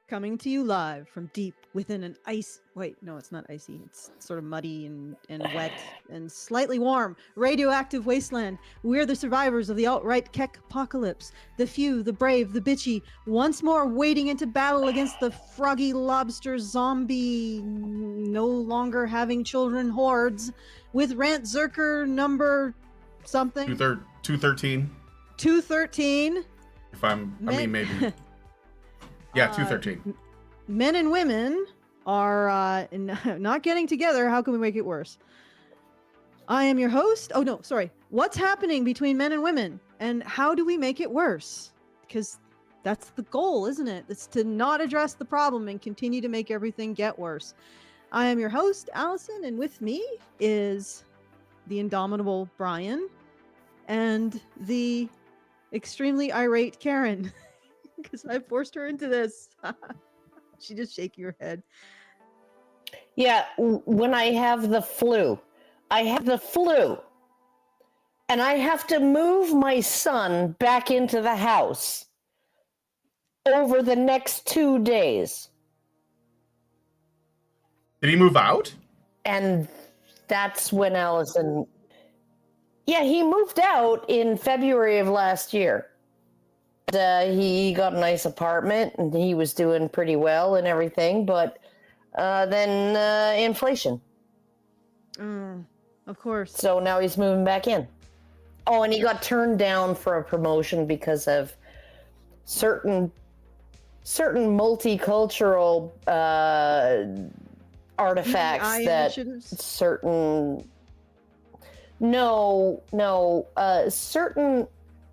Coming to you live from deep within an ice. Wait, no, it's not icy. It's sort of muddy and wet and slightly warm. Radioactive wasteland. We're the survivors of the alt-right Keck apocalypse. The few, the brave, the bitchy, once more wading into battle against the froggy lobster zombie, no longer having children hordes, with Rantzerker number something. 213. 213. Maybe. Yeah, 213. Men and women are not getting together. How can we make it worse? I am your host. Oh, no, sorry. What's happening between men and women? And how do we make it worse? Because that's the goal, isn't it? It's to not address the problem and continue to make everything get worse. I am your host, Allison, and with me is the indomitable Brian and the extremely irate Karen. Because I forced her into this. She just shaking her head. Yeah, when I have the flu. And I have to move my son back into the house over the next 2 days. Did he move out? And that's when Allison... Yeah, he moved out in February of last year. He got a nice apartment and he was doing pretty well and everything, but then inflation. Of course. So now he's moving back in. Oh, and he got turned down for a promotion because of certain multicultural artifacts that certain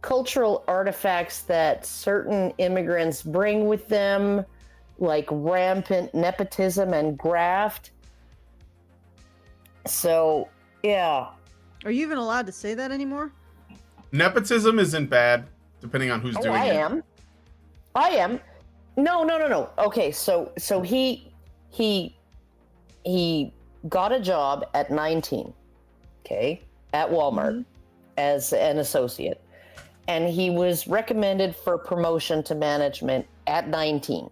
cultural artifacts that certain immigrants bring with them, like rampant nepotism and graft. So, yeah. Are you even allowed to say that anymore? Nepotism isn't bad, depending on who's doing it. I am. No. Okay, so he got a job at 19, okay, at Walmart as an associate. And he was recommended for promotion to management at 19.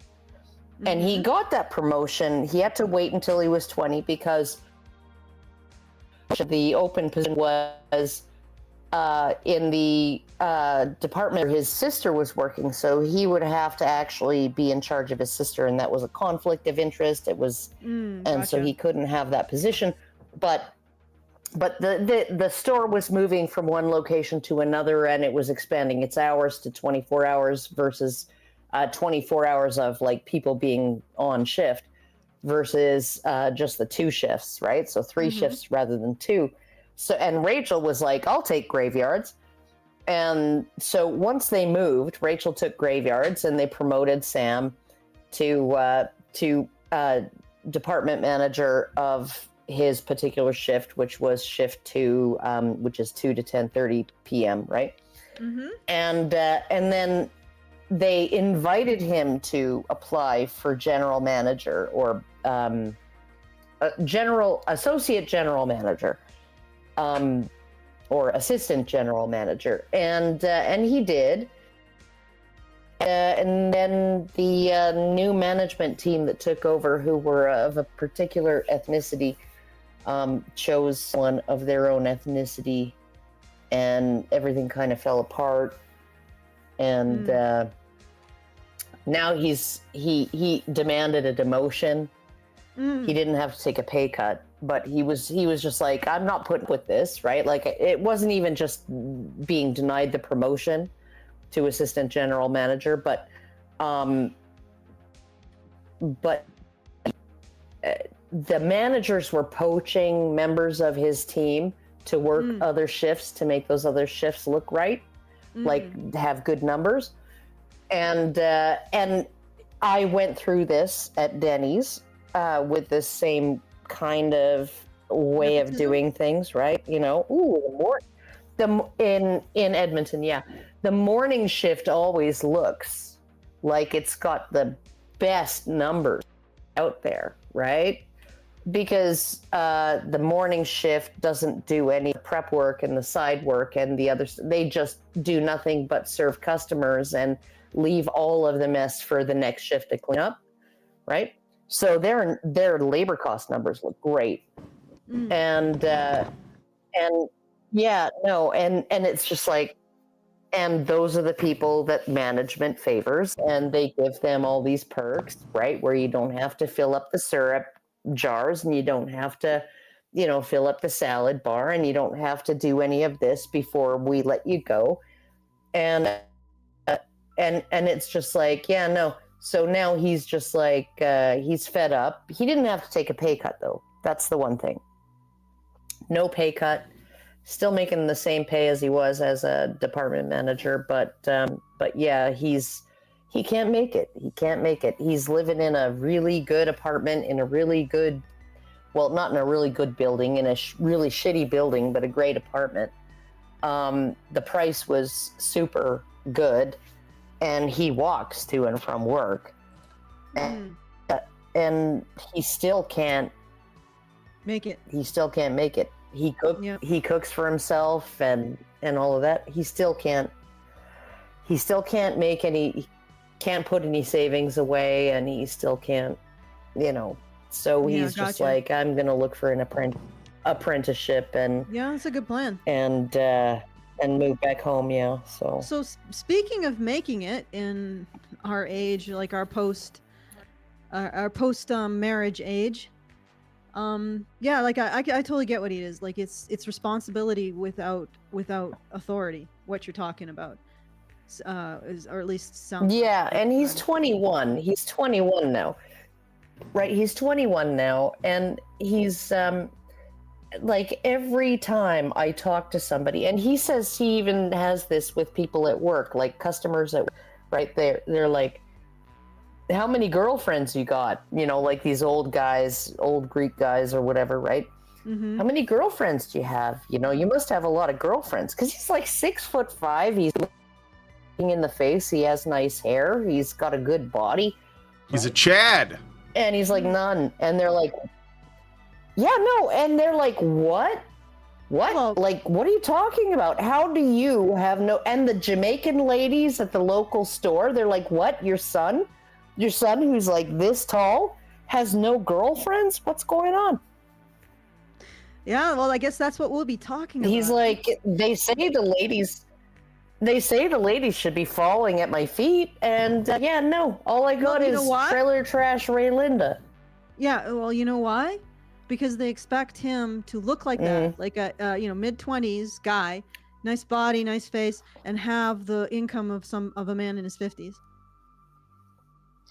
And he got that promotion. He had to wait until he was 20 because the open position was in the department where his sister was working. So he would have to actually be in charge of his sister, and that was a conflict of interest. It was, gotcha. So he couldn't have that position. But the store was moving from one location to another, and it was expanding its hours to 24 hours versus 24 hours of like people being on shift versus just the 2 shifts, right? So 3 shifts rather than 2. So, and Rachel was like, I'll take graveyards. And so once they moved, Rachel took graveyards and they promoted Sam to department manager of his particular shift, which was shift 2, which is 2 to 10:30 p.m., right? And then they invited him to apply for general manager or associate general manager, or assistant general manager, and he did. And then the new management team that took over, who were of a particular ethnicity, chose one of their own ethnicity, and everything kind of fell apart. And now he demanded a demotion. He didn't have to take a pay cut, but he was just like, I'm not putting up with this, right? Like, it wasn't even just being denied the promotion to assistant general manager, but the managers were poaching members of his team to work other shifts to make those other shifts look right, like have good numbers. And I went through this at Denny's with this same kind of way of doing things, right? You know, in Edmonton, yeah. The morning shift always looks like it's got the best numbers out there, right? Because the morning shift doesn't do any prep work and the side work and the others. They just do nothing but serve customers and leave all of the mess for the next shift to clean up. right? So their labor cost numbers look great. And yeah, no, and it's just like, and those are the people that management favors, and they give them all these perks, right? Where you don't have to fill up the syrup jars, and you don't have to, fill up the salad bar, and you don't have to do any of this before we let you go. And it's just like, yeah, no. So now he's just like, he's fed up. He didn't have to take a pay cut, though. That's the one thing. No pay cut. Still making the same pay as he was as a department manager, but yeah, he can't make it. He can't make it. He's living in a really good apartment in a really good, well, not in a really good building, in a really shitty building, but a great apartment. The price was super good, and he walks to and from work, and he still can't make it. He still can't make it. He cooks for himself and all of that. He still can't make any, he can't put any savings away, and he still can't, so he's just like, I'm gonna look for an apprenticeship, and that's a good plan, and move back home. So speaking of making it in our age, like our post marriage age, like I totally get what he is. Like it's responsibility without authority, what you're talking about, or at least sounds. Yeah, and he's 21. He's 21 now, right? He's 21 now, and he's like, every time I talk to somebody, and he says he even has this with people at work, like customers at, right? They're like, how many girlfriends you got? Like these old guys, old Greek guys or whatever, right? Mm-hmm. How many girlfriends do you have? You must have a lot of girlfriends, because he's like 6'5". He's looking in the face. He has nice hair. He's got a good body. He's a Chad. And he's like, none. And they're like, yeah, no. And they're like, what? Well, like, what are you talking about? How do you have no? And the Jamaican ladies at the local store, they're like, what? Your son who's like this tall has no girlfriends? What's going on? Yeah, well, I guess that's what we'll be talking about. He's like, they say the ladies should be falling at my feet, and yeah, no, all I got is trailer trash Ray Linda. Yeah, well, you know why? Because they expect him to look like that, like a mid-20s guy, nice body, nice face, and have the income of a man in his 50s.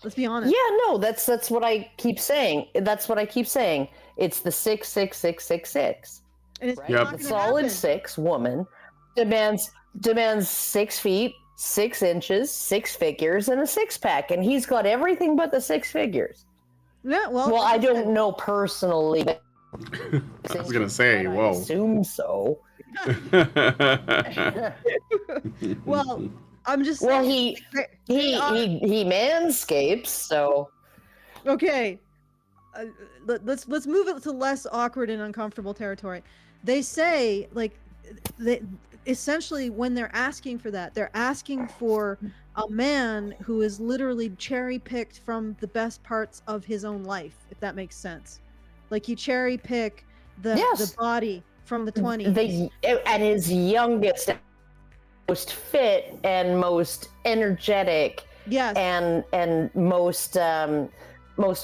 Let's be honest. Yeah, no, that's what I keep saying. It's the 66666. And it's right? A solid 6 woman demands 6 feet, 6 inches, 6 figures, and a 6-pack, and he's got everything but the 6 figures. Yeah, well, I don't know personally. I was gonna say, whoa. I assume so. Well, I'm just saying. Well, he manscapes, so. Okay, let's move it to less awkward and uncomfortable territory. They say, like, essentially, when they're asking for that, they're asking for a man who is literally cherry-picked from the best parts of his own life, if that makes sense. Like, you cherry-pick the body from the 20s. At his youngest, most fit and most energetic, yes, and most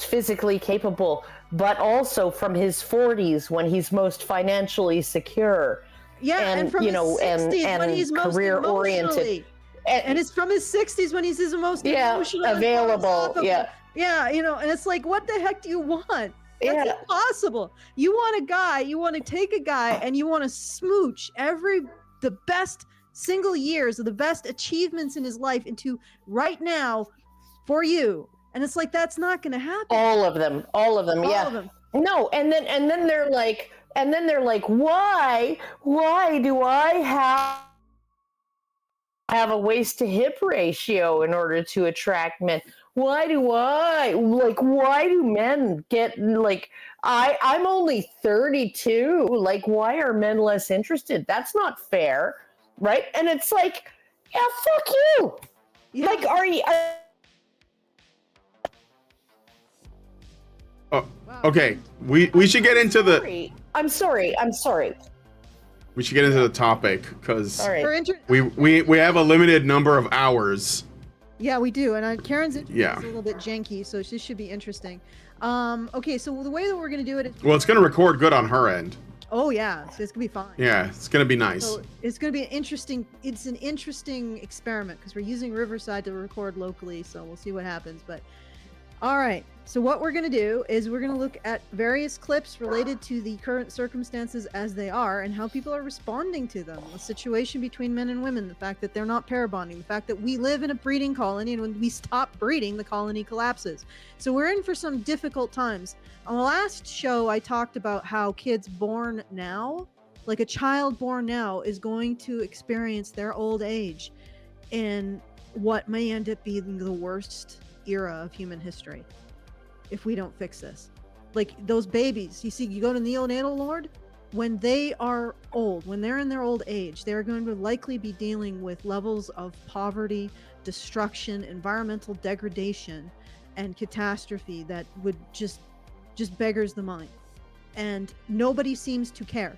physically capable, but also from his 40s when he's most financially secure. Yeah, and from his 60s when he's most career oriented. And it's from his 60s when he's his most emotional, available. Yeah, and it's like, what the heck do you want? That's impossible. You want to take a guy and you want to smooch the best single years of the best achievements in his life into right now for you. And it's like, that's not going to happen. All of them. Yeah. Of them. No. And then they're like, why do I have a waist to hip ratio in order to attract men? Why do men get, like, I'm only 32. Like, why are men less interested? That's not fair. Right. And it's like, yeah, fuck you. Yeah. Like, Oh, Wow. okay. We should get into the I'm sorry. we should get into the topic because All right. we have a limited number of hours. Yeah, we do. And Karen's internet Yeah. is a little bit janky, so this should be interesting. Okay, so the way that we're going to do it is... Well, it's going to record good on her end. Oh, yeah. So it's going to be fine. Yeah, it's going to be nice. So it's going to be it's an interesting experiment because we're using Riverside to record locally, so we'll see what happens. But all right, so what we're going to do is we're going to look at various clips related to the current circumstances as they are and how people are responding to them. The situation between men and women, the fact that they're not pair bonding, the fact that we live in a breeding colony, and when we stop breeding, the colony collapses. So we're in for some difficult times. On the last show, I talked about how kids born now, like a child born now, is going to experience their old age in what may end up being the worst era of human history if we don't fix this. Like those babies, you see, you go to neonatal ward, when they are old, when they're in their old age, they're going to likely be dealing with levels of poverty, destruction, environmental degradation, and catastrophe that would just beggars the mind, and nobody seems to care.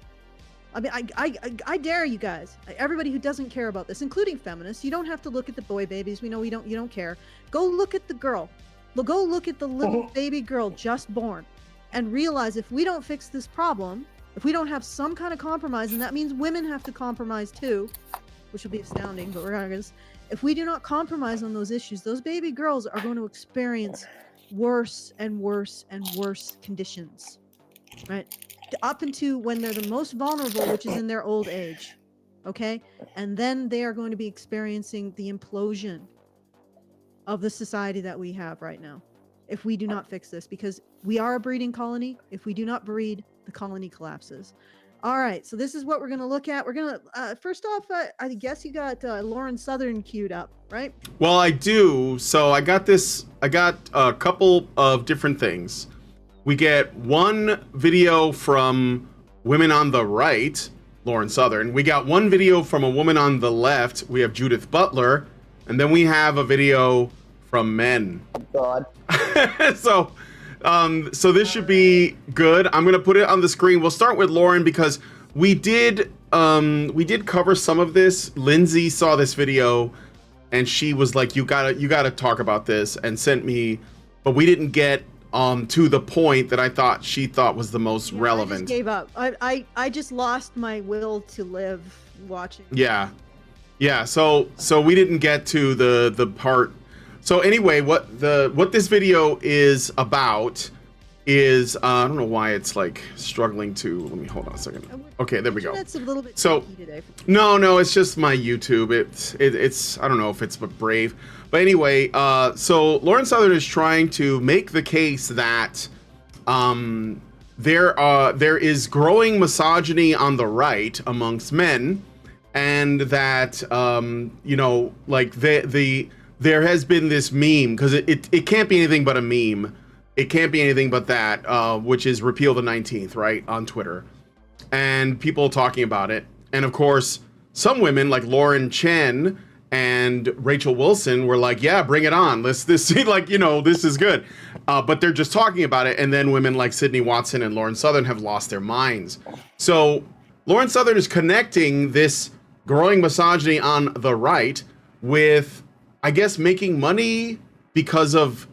I mean, I dare you guys, everybody who doesn't care about this, including feminists. You don't have to look at the boy babies. We know you don't care. Go look at the girl. Go look at the little baby girl just born, and realize if we don't fix this problem, if we don't have some kind of compromise, and that means women have to compromise too, which will be astounding. But regardless, if we do not compromise on those issues, those baby girls are going to experience worse and worse and worse conditions, right? Up into when they're the most vulnerable, which is in their old age, okay? And then they are going to be experiencing the implosion of the society that we have right now if we do not fix this, because we are a breeding colony. If we do not breed, the colony collapses. All right, so this is what we're going to look at. We're going to, first off, I guess you got Lauren Southern queued up, right? Well, I do. So I got a couple of different things. We get one video from women on the right, Lauren Southern. We got one video from a woman on the left. We have Judith Butler. And then we have a video from men. Oh, God. So this should be good. I'm gonna put it on the screen. We'll start with Lauren because we did cover some of this. Lindsay saw this video and she was like, you gotta talk about this, and sent me, but we didn't get to the point that she thought was the most relevant. I just gave up. I just lost my will to live watching. Yeah. So we didn't get to the part. So anyway, what this video is about is I don't know why it's like struggling to. Let me hold on a second. Okay, there we go. That's a little bit so today. No, it's just my YouTube. It's I don't know if it's Brave, but anyway. So Lauren Southern is trying to make the case that there is growing misogyny on the right amongst men, and that like there has been this meme, because it can't be anything but a meme. It can't be anything but that, which is repeal the 19th, right, on Twitter, and people talking about it. And of course, some women like Lauren Chen and Rachel Wilson were like, yeah, bring it on. This like, this is good. But they're just talking about it. And then women like Sydney Watson and Lauren Southern have lost their minds. So Lauren Southern is connecting this growing misogyny on the right with, I guess, making money because of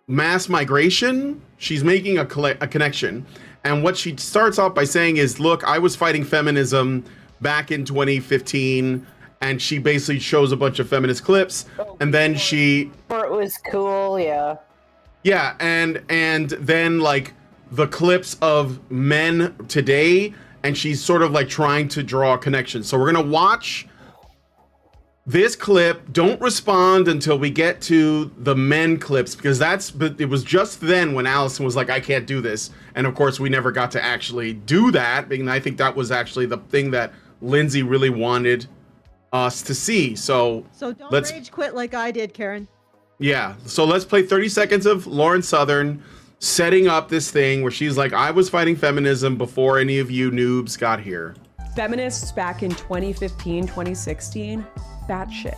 mass migration. She's making a connection. And what she starts off by saying is, look, I was fighting feminism back in 2015. And she basically shows a bunch of feminist clips. And then it was cool, yeah. Yeah, and then like the clips of men today, and she's sort of like trying to draw a connection. So we're gonna watch this clip. Don't respond until we get to the men clips, because it was just then when Allison was like, I can't do this. And of course we never got to actually do that, because I think that was actually the thing that Lindsay really wanted us to see. So don't rage quit like I did, Karen. Yeah, so let's play 30 seconds of Lauren Southern setting up this thing where she's like, I was fighting feminism before any of you noobs got here. Feminists back in 2015, 2016, fat shit.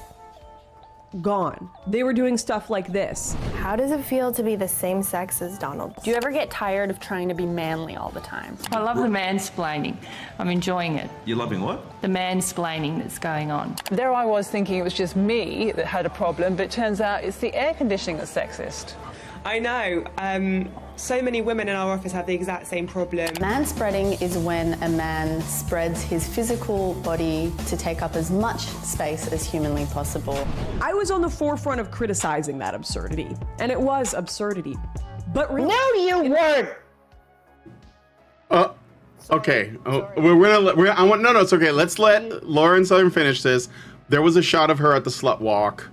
gone. They were doing stuff like this. How does it feel to be the same sex as Donald? Do you ever get tired of trying to be manly all the time? I love the mansplaining. I'm enjoying it. You're loving what? The mansplaining that's going on. There I was thinking it was just me that had a problem, but it turns out it's the air conditioning that's sexist. I know. So many women in our office have the exact same problem. Manspreading is when a man spreads his physical body to take up as much space as humanly possible. I was on the forefront of criticizing that absurdity, and it was absurdity. But really, No, you weren't. Okay. No, it's okay. Let's let Lauren Southern finish this. There was a shot of her at the slut walk.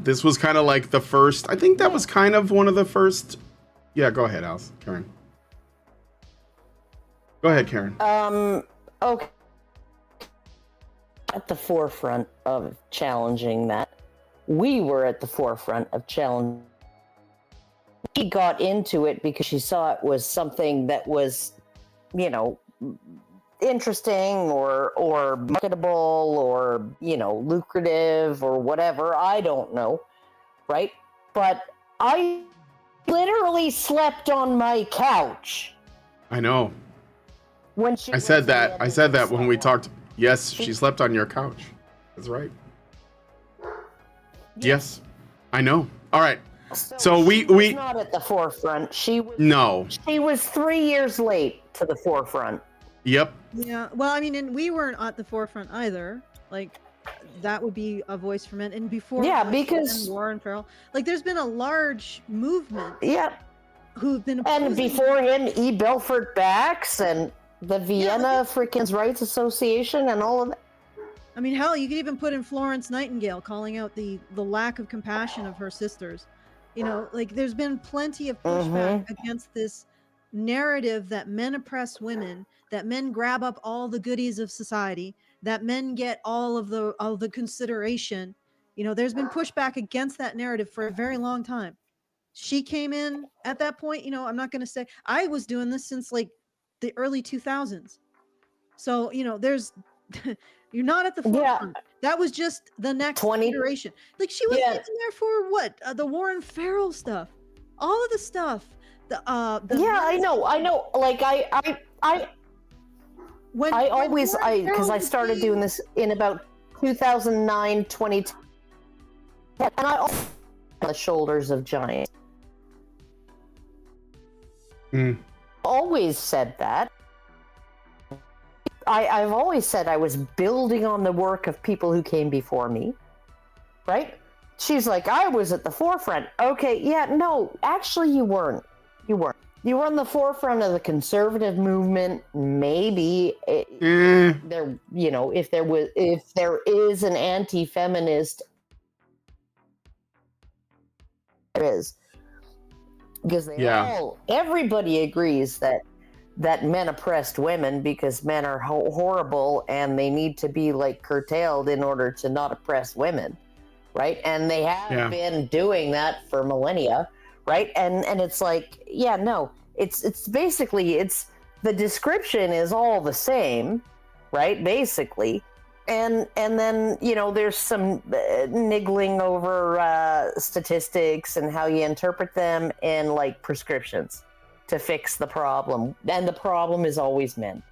This was kind of like the first, I think that was kind of one of the first. Yeah, go ahead, Karen. Go ahead, Karen. Okay. At the forefront of challenging that. We were at the forefront of challenging. She got into it because she saw it was something that was, interesting or marketable or, lucrative or whatever. I don't know. Right? But I literally slept on my couch. I know. When she I said that when we talked. Yes, she slept on your couch. That's right. Yes, I know. All right. So we was not at the forefront. She was 3 years late to the forefront. Yep. Yeah. Well, I mean, and we weren't at the forefront either. Like, that would be a voice for men. And before, because Warren Farrell, like, there's been a large movement. Yeah. Who've been and before him, E. Belfort Bax and the Vienna Freaking Rights Association and all of that. I mean, hell, you could even put in Florence Nightingale calling out the lack of compassion of her sisters. Like, there's been plenty of pushback against this narrative that men oppress women, that men grab up all the goodies of society, that men get all of the consideration. There's been pushback against that narrative for a very long time. She came in at that point. I'm not going to say I was doing this since like the early 2000s. So, there's you're not at the forefront. Yeah. That was just the next iteration. Like, she was in there for what? The Warren Farrell stuff, all of the stuff. I know. Like because I started doing this in about 2009, 2010, and I always on the shoulders of giants. Always said that. I've always said I was building on the work of people who came before me, right? She's like, I was at the forefront. Okay, yeah, no, actually you weren't. You weren't. You were on the forefront of the conservative movement. Maybe there, if there is an anti-feminist, there is, because everybody agrees that men oppressed women because men are horrible and they need to be like curtailed in order to not oppress women, right? And they have been doing that for millennia, right? And it's like, it's basically the description is all the same, right? Basically, and then there's some niggling over statistics and how you interpret them in like prescriptions to fix the problem, and the problem is always men.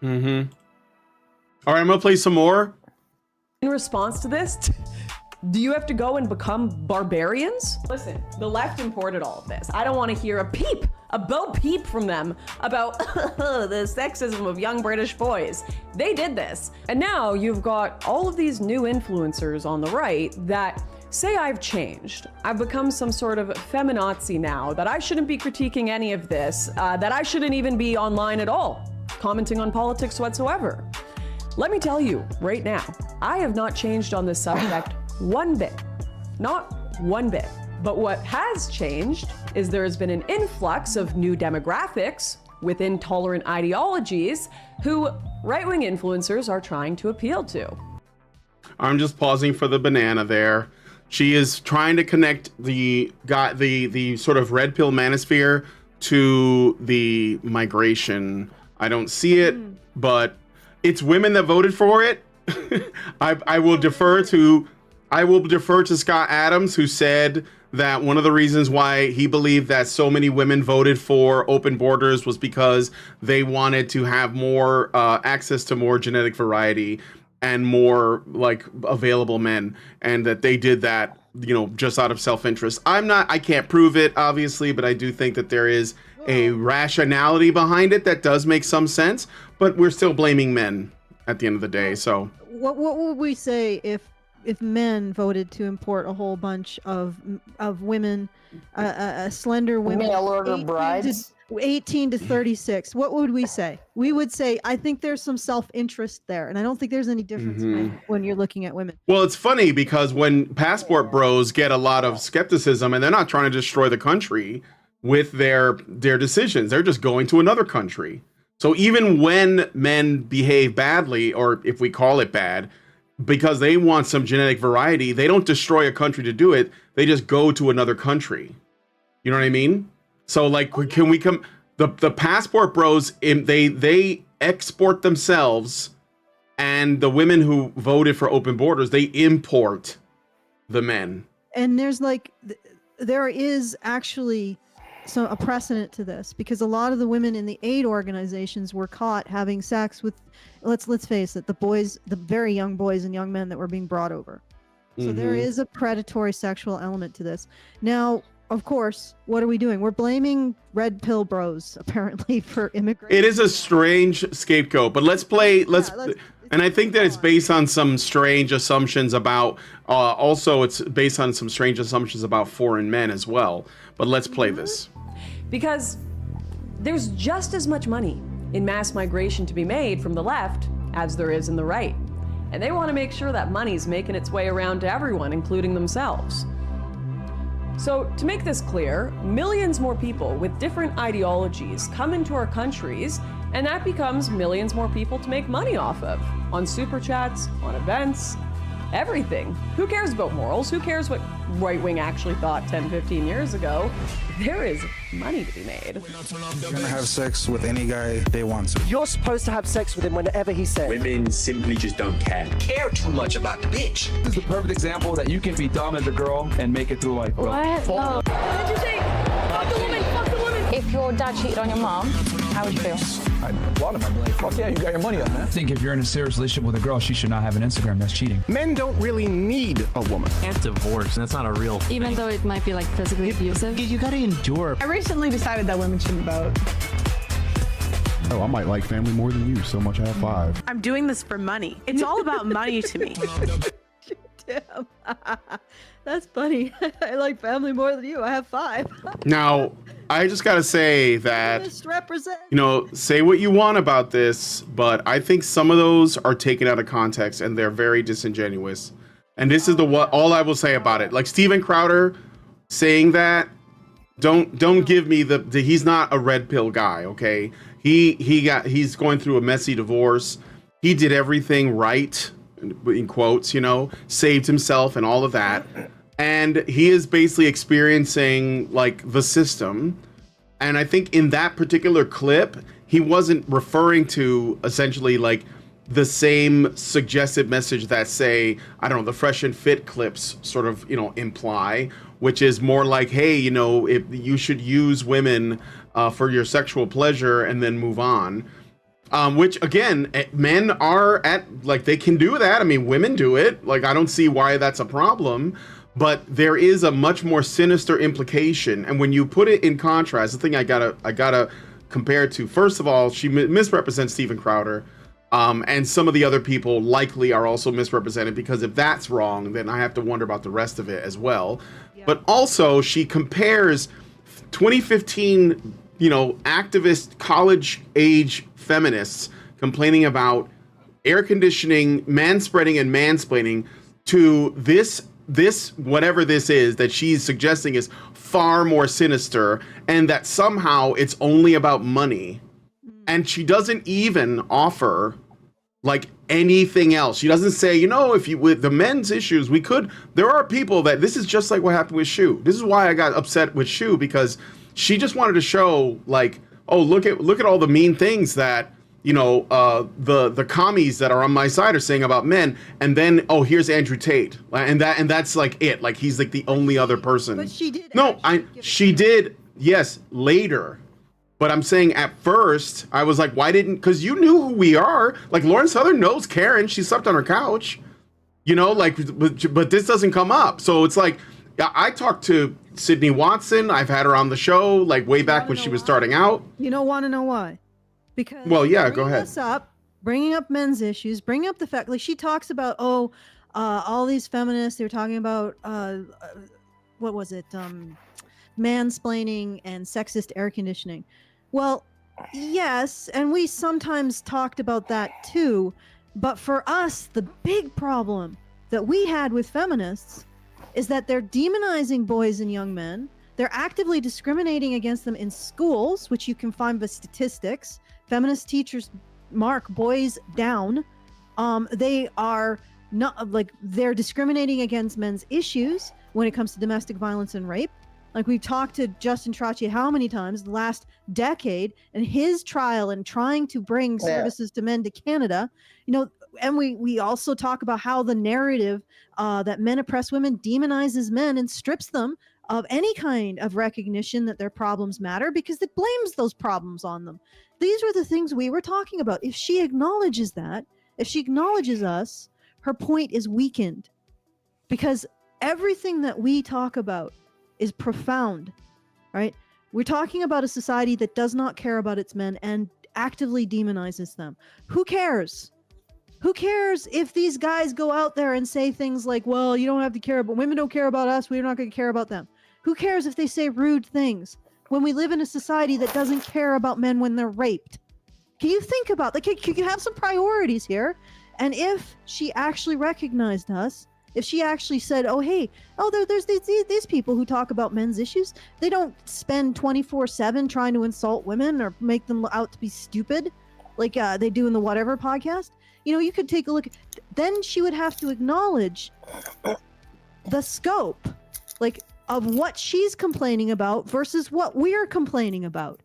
All right, I'm gonna play some more. In response to this, do you have to go and become barbarians? Listen, the left imported all of this. I don't want to hear a bo peep from them about the sexism of young British boys. They did this. And now you've got all of these new influencers on the right that say I've changed. I've become some sort of feminazi now, that I shouldn't be critiquing any of this, that I shouldn't even be online at all, commenting on politics whatsoever. Let me tell you right now, I have not changed on this subject one bit. Not one bit. But what has changed is there has been an influx of new demographics with intolerant ideologies who right-wing influencers are trying to appeal to. I'm just pausing for the banana there. She is trying to connect the sort of red pill manosphere to the migration. I don't see it, but it's women that voted for it. I will defer to I will defer to Scott Adams, who said that one of the reasons why he believed that so many women voted for open borders was because they wanted to have more access to more genetic variety and more like available men, and that they did that, you know, just out of self-interest. I can't prove it, obviously, but I do think that there is a rationality behind it that does make some sense, but we're still blaming men at the end of the day. So what would we say if men voted to import a whole bunch of women, slender women, Mail order brides, 18 to 36? What would we say? We would say, I think there's some self-interest there, and I don't think there's any difference when you're looking at women. Well, it's funny because when passport bros get a lot of skepticism, and they're not trying to destroy the country with their decisions, they're just going to another country. So even when men behave badly, or if we call it bad, because they want some genetic variety, they don't destroy a country to do it. They just go to another country. You know what I mean? So like, can we come? The passport bros, they export themselves, and the women who voted for open borders, they import the men. And there's like, there is actually a precedent to this, because a lot of the women in the aid organizations were caught having sex with, let's face it, the very young boys and young men that were being brought over. So there is a predatory sexual element to this. Now, of course, what are we doing? We're blaming red pill bros apparently for immigration. It is a strange scapegoat, but and I think that it's based on some strange assumptions about, also it's based on some strange assumptions about foreign men as well. But let's play this. Because there's just as much money in mass migration to be made from the left as there is in the right. And they want to make sure that money's making its way around to everyone, including themselves. So to make this clear, millions more people with different ideologies come into our countries, and that becomes millions more people to make money off of, on super chats, on events, everything. Who cares about morals? Who cares what right-wing actually thought 10, 15 years ago? There is money to be made. You're gonna have sex with any guy they want to. You're supposed to have sex with him whenever he says. Women simply just don't care too much about the bitch. This is the perfect example that you can be dumb as a girl and make it through life, bro. What? Oh. What did you say? Fuck the woman, fuck the woman. If your dad cheated on your mom, how would you feel? I'd applaud him. I'd be like, fuck yeah, you got your money up, man. I think if you're in a serious relationship with a girl, she should not have an Instagram. That's cheating. Men don't really need a woman. Can't divorce, that's not a real thing. Even though it might be like physically abusive. You gotta endure. I recently decided that women shouldn't vote. Oh, I might like family more than you, so much I have 5. I'm doing this for money. It's all about money to me. Damn. That's funny. I like family more than you. I have 5. Now, I just gotta say that, you know, say what you want about this, but I think some of those are taken out of context and they're very disingenuous. And this is all I will say about it. Like Steven Crowder saying that, don't give me the he's not a red pill guy, okay? He's going through a messy divorce. He did everything right, in quotes, you know, saved himself and all of that. And he is basically experiencing like the system. And I think in that particular clip, he wasn't referring to essentially like the same suggestive message that, say, I don't know, the Fresh and Fit clips sort of, you know, imply, which is more like, hey, you know, if you should use women for your sexual pleasure and then move on. Which again, men are they can do that. I mean, women do it. Like, I don't see why that's a problem. But there is a much more sinister implication, and when you put it in contrast, the thing I gotta compare it to, first of all, she misrepresents Steven Crowder, and some of the other people likely are also misrepresented, because if that's wrong, then I have to wonder about the rest of it as well. Yeah. But also, she compares 2015, you know, activist college-age feminists complaining about air conditioning, manspreading, and mansplaining to this whatever this is that she's suggesting is far more sinister, and that somehow it's only about money. And she doesn't even offer like anything else. She doesn't say, you know, if you, with the men's issues, there are people that this is just like what happened with Shu. This is why I got upset with Shu, because she just wanted to show like, oh, look at all the mean things that the commies that are on my side are saying about men, and then here's Andrew Tate, and that's like it, like he's like the only other person. But she did. She did, yes, later. But I'm saying at first I was like, why didn't? Because you knew who we are. Like Lauren Southern knows Karen. She slept on her couch, but this doesn't come up. So it's like I talked to Sydney Watson. I've had her on the show like way back when she was starting out. You don't want to know why? Because go ahead. Bringing up men's issues, bringing up the fact, like she talks about, all these feminists, they were talking about, what was it? Mansplaining and sexist air conditioning. Well, yes, and we sometimes talked about that too. But for us, the big problem that we had with feminists is that they're demonizing boys and young men. They're actively discriminating against them in schools, which you can find by statistics. Feminist teachers mark boys down. They are not they're discriminating against men's issues when it comes to domestic violence and rape. Like we've talked to Justin Trottier how many times the last decade and his trial and trying to bring services to men to Canada, and we also talk about how the narrative that men oppress women demonizes men and strips them of any kind of recognition that their problems matter because it blames those problems on them. These were the things we were talking about. If she acknowledges that, if she acknowledges us, her point is weakened because everything that we talk about is profound, right? We're talking about a society that does not care about its men and actively demonizes them. Who cares? Who cares if these guys go out there and say things like, well, you don't have to care, but women don't care about us, we're not going to care about them. Who cares if they say rude things when we live in a society that doesn't care about men when they're raped? Can you think about, can you have some priorities here? And if she actually recognized us, if she actually said, there's these people who talk about men's issues, they don't spend 24/7 trying to insult women or make them out to be stupid like they do in the Whatever podcast. You could take a look. Then she would have to acknowledge the scope, of what she's complaining about versus what we're complaining about.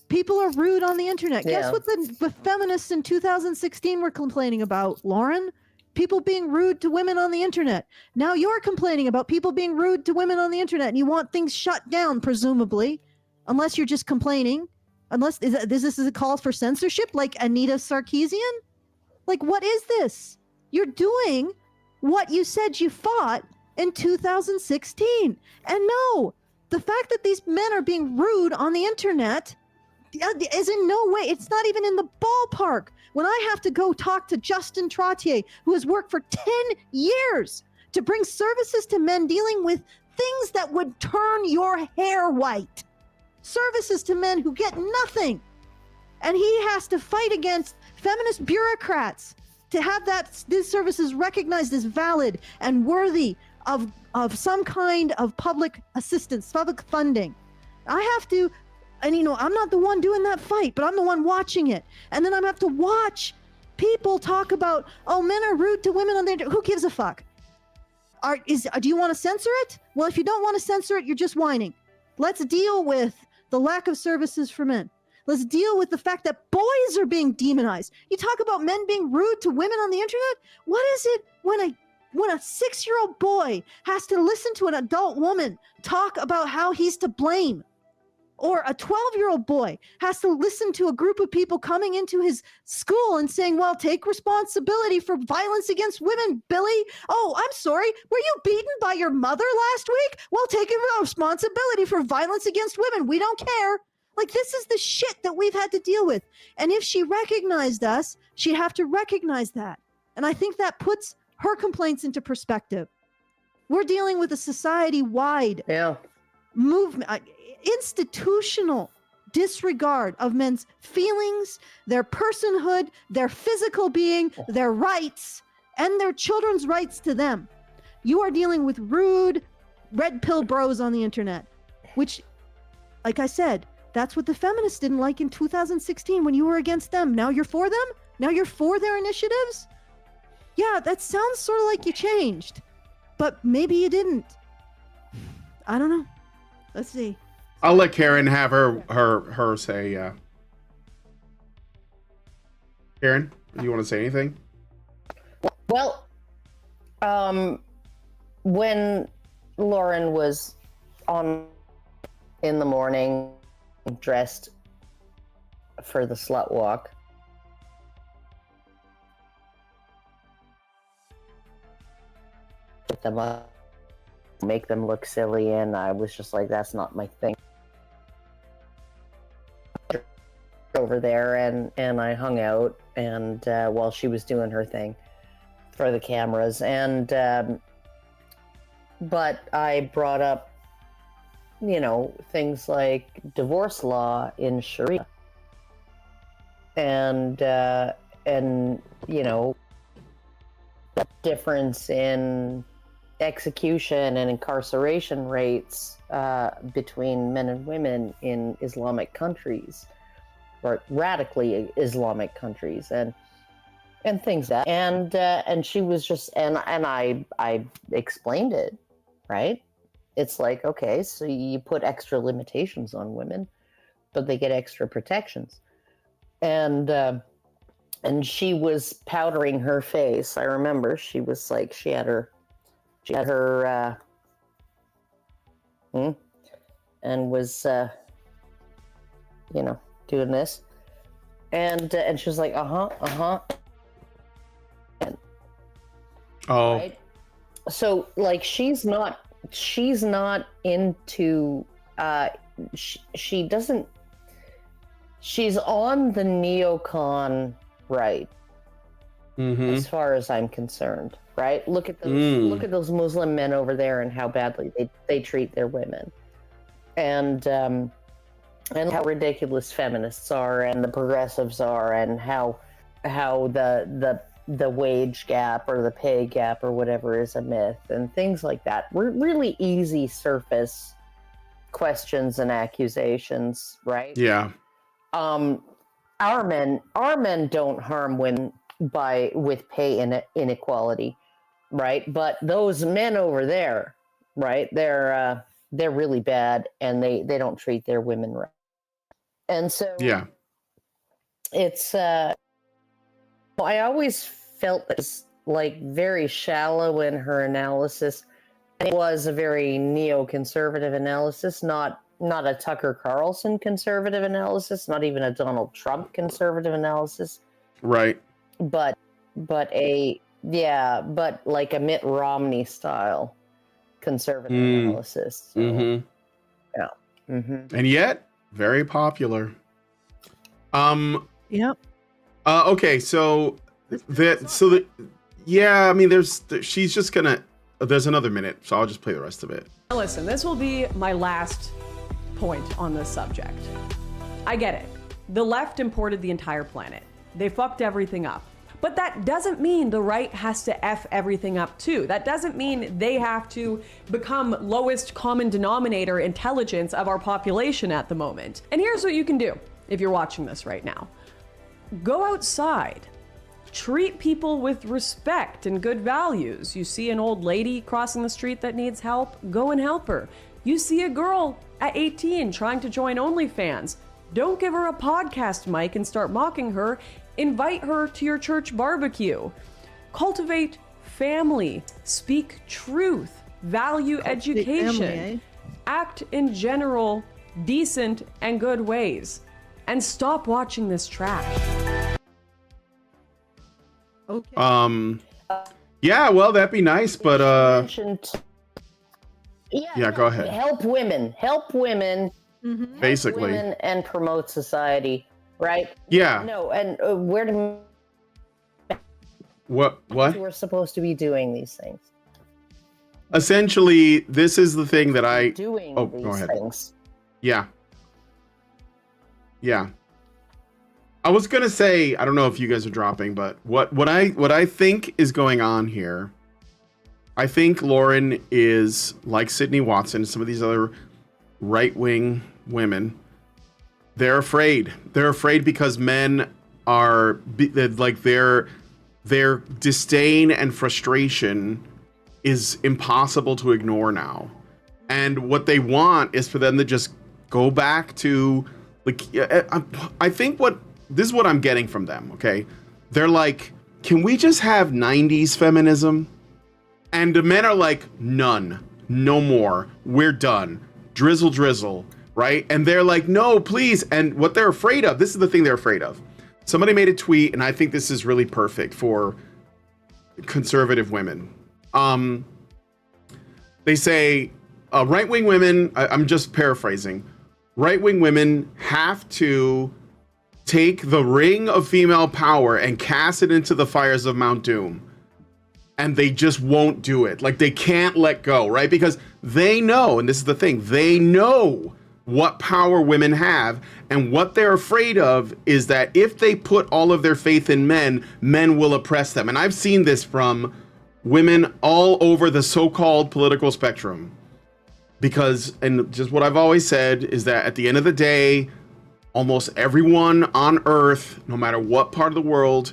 People are rude on the internet. Yeah. Guess what the feminists in 2016 were complaining about, Lauren? People being rude to women on the internet. Now you're complaining about people being rude to women on the internet and you want things shut down, presumably, unless you're just complaining. Unless this is a call for censorship like Anita Sarkeesian? What is this? You're doing what you said you fought in 2016. And no, the fact that these men are being rude on the internet is in no way, it's not even in the ballpark. When I have to go talk to Justin Trottier, who has worked for 10 years to bring services to men dealing with things that would turn your hair white, services to men who get nothing, and he has to fight against feminist bureaucrats to have these services recognized as valid and worthy of some kind of public assistance, public funding. I have to, and I'm not the one doing that fight, but I'm the one watching it. And then I have to watch people talk about, men are rude to women on the internet. Who gives a fuck? Do you want to censor it? Well, if you don't want to censor it, you're just whining. Let's deal with the lack of services for men. Let's deal with the fact that boys are being demonized. You talk about men being rude to women on the internet. What is it when a 6-year-old boy has to listen to an adult woman talk about how he's to blame? Or a 12-year-old boy has to listen to a group of people coming into his school and saying, well, take responsibility for violence against women, Billy. Oh, I'm sorry. Were you beaten by your mother last week? Well, take responsibility for violence against women. We don't care. This is the shit that we've had to deal with. And if she recognized us, she'd have to recognize that. And I think that puts her complaints into perspective. We're dealing with a society-wide movement, institutional disregard of men's feelings, their personhood, their physical being, their rights, and their children's rights to them. You are dealing with rude, red pill bros on the internet, which, like I said, that's what the feminists didn't like in 2016 when you were against them. Now you're for them? Now you're for their initiatives? Yeah, that sounds sort of like you changed, but maybe you didn't. I don't know. Let's see. I'll let Karen have her say, yeah. Karen, do you want to say anything? Well, when Lauren was on in the morning, dressed for the slut walk, put them up, make them look silly, and I was just like, that's not my thing. Over there, and I hung out, and while she was doing her thing for the cameras, and but I brought up, you know, things like divorce law in Sharia, and you know, the difference in execution and incarceration rates between men and women in Islamic countries, or radically Islamic countries, and things that, and she was just, and I explained it, right? It's like, okay, so you put extra limitations on women, but they get extra protections, and she was powdering her face. I remember she was like, she had her and was you know, doing this, and she was like, Oh, right? So like, she's not into she doesn't, she's on the neocon right, as far as I'm concerned, right? Look at those Muslim men over there and how badly they treat their women, and how ridiculous feminists are, and the progressives are, and how the wage gap or the pay gap or whatever is a myth, and things like that. Really easy surface questions and accusations, right? yeah. Our men don't harm women with pay inequality, right? But those men over there, right? They're really bad, and they don't treat their women right. And so Yeah. it's I always felt that it's like very shallow in her analysis. It was a very neoconservative analysis, not a Tucker Carlson conservative analysis, not even a Donald Trump conservative analysis. Right. But like a Mitt Romney style conservative analysis. So, yeah. And yet, very popular. Yep. Okay, so yeah, I mean, she's just gonna, there's another minute, so I'll just play the rest of it. Now listen, this will be my last point on this subject. I get it. The left imported the entire planet. They fucked everything up. But that doesn't mean the right has to F everything up too. That doesn't mean they have to become lowest common denominator intelligence of our population at the moment. And here's what you can do if you're watching this right now. Go outside. Treat people with respect and good values. You see an old lady crossing the street that needs help, go and help her. You see a girl at 18 trying to join OnlyFans. Don't give her a podcast mic and start mocking her. Invite her to your church barbecue. Cultivate family. Speak truth. Value education. Family, Act in general, decent and good ways. And stop watching this trash. Okay. Yeah, well, that'd be nice, but yeah, go ahead. Help women. Mm-hmm. Basically. Help women and promote society, right? Yeah. No, and where do What? we're supposed to be doing these things? Essentially, this is the thing that I Doing go these ahead. things. Yeah. I was gonna say, I don't know if you guys are dropping, but what I think is going on here, I think Lauren is like Sydney Watson, some of these other right-wing women. They're afraid. They're afraid because men are like their disdain and frustration is impossible to ignore now. And what they want is for them to just go back to, like, I think this is what I'm getting from them, okay? they're like, can we just have 90s feminism? And the men are like, none, no more, we're done, drizzle drizzle, right? And they're like, no, please. And what they're afraid of, this is the thing they're afraid of. Somebody made a tweet, and I think this is really perfect for conservative women. They say, right-wing women, I'm just paraphrasing, right-wing women have to take the ring of female power and cast it into the fires of Mount Doom. And they just won't do it. Like, they can't let go, right? Because they know, and this is the thing, they know what power women have. And what they're afraid of is that if they put all of their faith in men, men will oppress them. And I've seen this from women all over the so-called political spectrum. Because, and just what I've always said is that at the end of the day, almost everyone on earth, no matter what part of the world,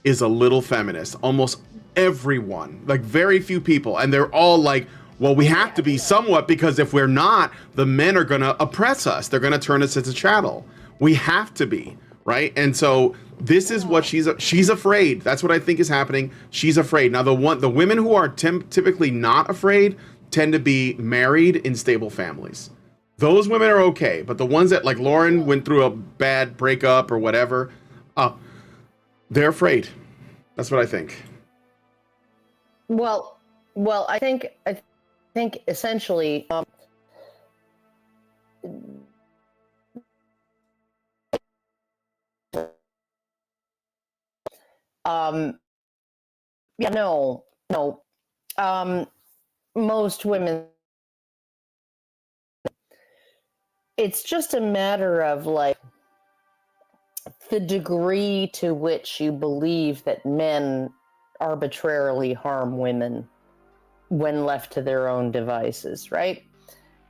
is a little feminist. Almost everyone, like very few people. And they're all like, well, we have to be somewhat, because if we're not, the men are going to oppress us. They're going to turn us into chattel. We have to be, right? And so this is what she's afraid. That's what I think is happening. She's afraid. Now, the women who are typically not afraid tend to be married in stable families. Those women are okay, but the ones that, like Lauren, went through a bad breakup or whatever, they're afraid. That's what I think. Well, I think essentially, most women, it's just a matter of like the degree to which you believe that men arbitrarily harm women when left to their own devices, right?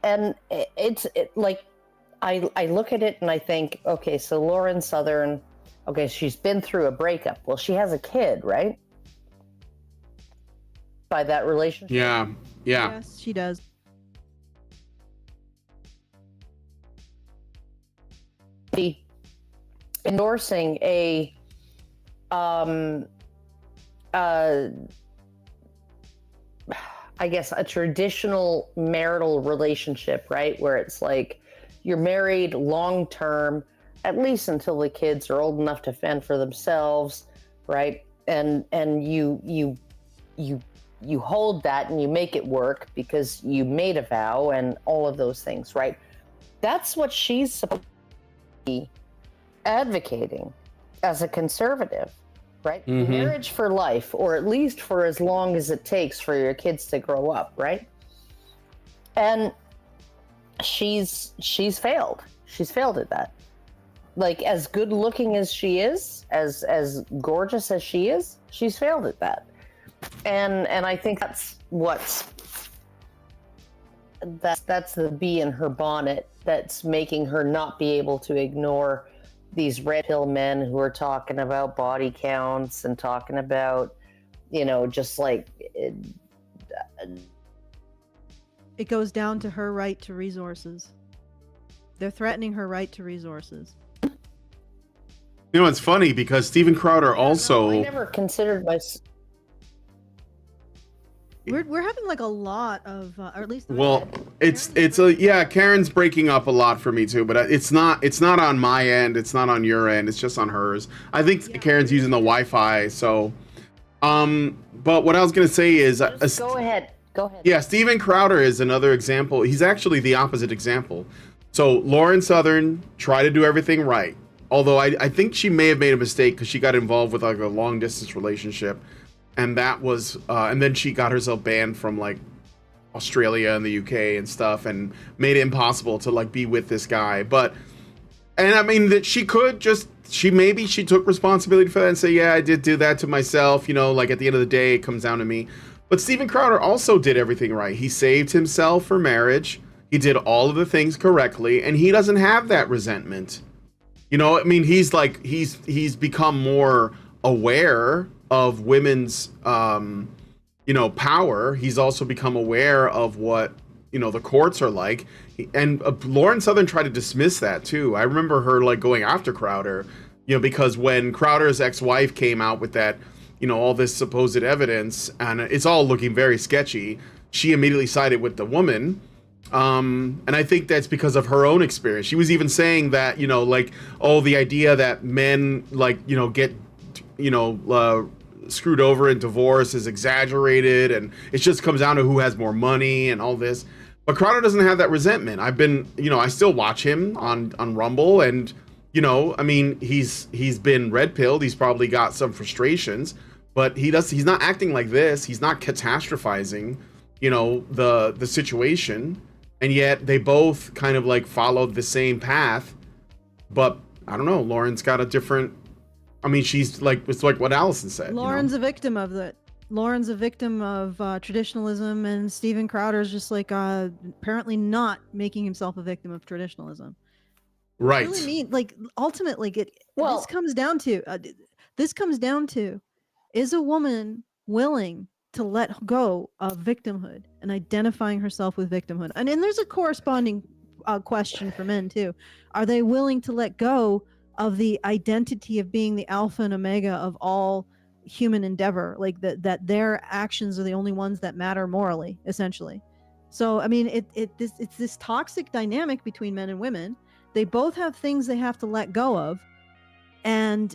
And it's like I look at it and I think, okay, so Lauren Southern, okay, she's been through a breakup. Well, she has a kid, right? By that relationship. Yeah. Yes, she does. Endorsing a I guess a traditional marital relationship, right? Where it's like you're married long term, at least until the kids are old enough to fend for themselves, right? And you hold that and you make it work because you made a vow and all of those things, right? That's what she's supposed to be advocating as a conservative, right? Mm-hmm. Marriage for life, or at least for as long as it takes for your kids to grow up, right? And she's failed. She's failed at that. Like, as good looking as she is, as gorgeous as she is, she's failed at that. And I think that's the bee in her bonnet that's making her not be able to ignore these red pill men who are talking about body counts and talking about, just like it goes down to her right to resources. They're threatening her right to resources. It's funny because Steven Crowder also. I never considered myself. We're having like a lot of, or at least. Well, Karen's breaking up a lot for me too, but it's not on my end. It's not on your end. It's just on hers. I think Karen's using the Wi-Fi. So, but what I was gonna say is, go ahead. Yeah, Steven Crowder is another example. He's actually the opposite example. So Lauren Southern tried to do everything right, although I think she may have made a mistake because she got involved with like a long distance relationship. And that was, and then she got herself banned from like Australia and the UK and stuff, and made it impossible to like be with this guy. And I mean that she took responsibility for that and say, yeah, I did do that to myself. Like at the end of the day, it comes down to me. But Steven Crowder also did everything right. He saved himself for marriage. He did all of the things correctly, and he doesn't have that resentment. He's become more aware of women's power. He's also become aware of what the courts are like, and Lauren Southern tried to dismiss that too. I remember her like going after Crowder You know, because when Crowder's ex-wife came out with that, you know, all this supposed evidence, and it's all looking very sketchy, she immediately sided with the woman. And I think that's because of her own experience. She was even saying that, you know, like, oh, the idea that men, like, you know, get, you know, screwed over in divorce is exaggerated, and it just comes down to who has more money and all this. But Crowder doesn't have that resentment. I've been, you know, I still watch him on Rumble, and, you know, I mean, he's been red-pilled. He's probably got some frustrations, but he's not acting like this. He's not catastrophizing, you know, the situation. And yet they both kind of like followed the same path. But I don't know, Lauren's got a different, I mean, she's like, it's like what Allison said. Lauren's a victim of that. Lauren's a victim of traditionalism, and Steven Crowder's just like apparently not making himself a victim of traditionalism. Right. I really mean, like, ultimately, this comes down to, is a woman willing to let go of victimhood and identifying herself with victimhood? And then there's a corresponding question for men too. Are they willing to let go of the identity of being the alpha and omega of all human endeavor, like that their actions are the only ones that matter morally, essentially? So I mean, it's this toxic dynamic between men and women. They both have things they have to let go of, and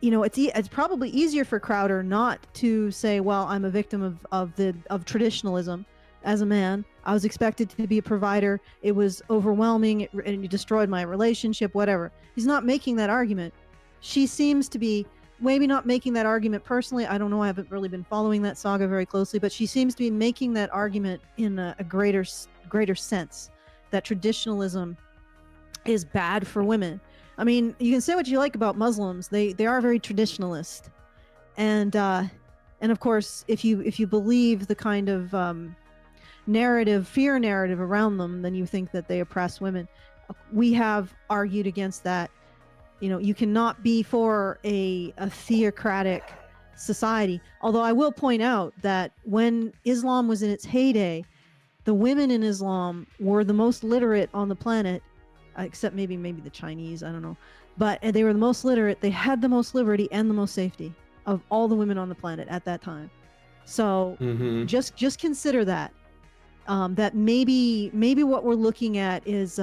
you know, it's probably easier for Crowder not to say, well, I'm a victim of traditionalism. As a man, I was expected to be a provider. It was overwhelming, and you destroyed my relationship, whatever. He's not making that argument. She seems to be maybe not making that argument personally. I don't know. I haven't really been following that saga very closely, but she seems to be making that argument in a greater sense, that traditionalism is bad for women. I mean, you can say what you like about Muslims. They are very traditionalist. And of course, if you believe the kind of fear narrative around them, then you think that they oppress women. We have argued against that. You know, you cannot be for a theocratic society. Although I will point out that when Islam was in its heyday, the women in Islam were the most literate on the planet, except maybe the Chinese, I don't know. But they were the most literate. They had the most liberty and the most safety of all the women on the planet at that time. So just consider that. That maybe what we're looking at is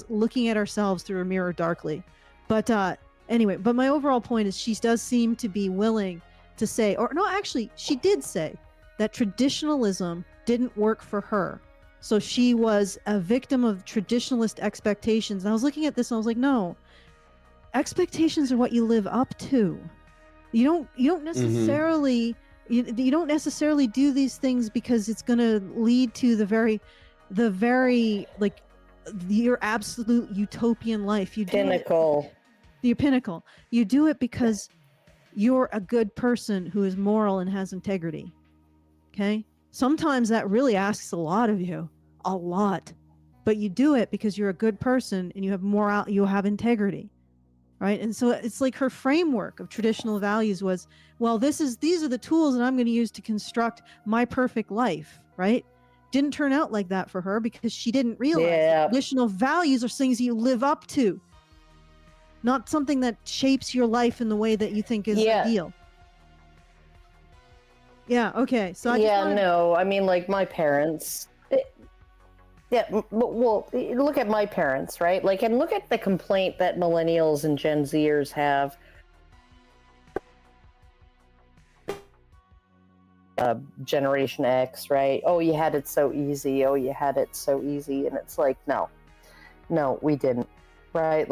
looking at ourselves through a mirror darkly. But anyway, but my overall point is she does seem to be willing to say, or no, actually, she did say that traditionalism didn't work for her. So she was a victim of traditionalist expectations. And I was looking at this and I was like, no, expectations are what you live up to. You don't necessarily you don't necessarily do these things because it's going to lead to the very like your absolute utopian life. You do your pinnacle. You do it because you're a good person who is moral and has integrity. Okay? Sometimes that really asks a lot of you, a lot, but you do it because you're a good person and you have moral, you have integrity, right? And so it's like her framework of traditional values was, well, these are the tools that I'm going to use to construct my perfect life, right? Didn't turn out like that for her because she didn't realize that traditional values are things you live up to, not something that shapes your life in the way that you think is ideal. Yeah, okay. So I mean, like my parents. Well, look at my parents, right? Like, and look at the complaint that millennials and Gen Zers have. Generation X, right? Oh, you had it so easy. Oh, you had it so easy. And it's like, no, we didn't, right?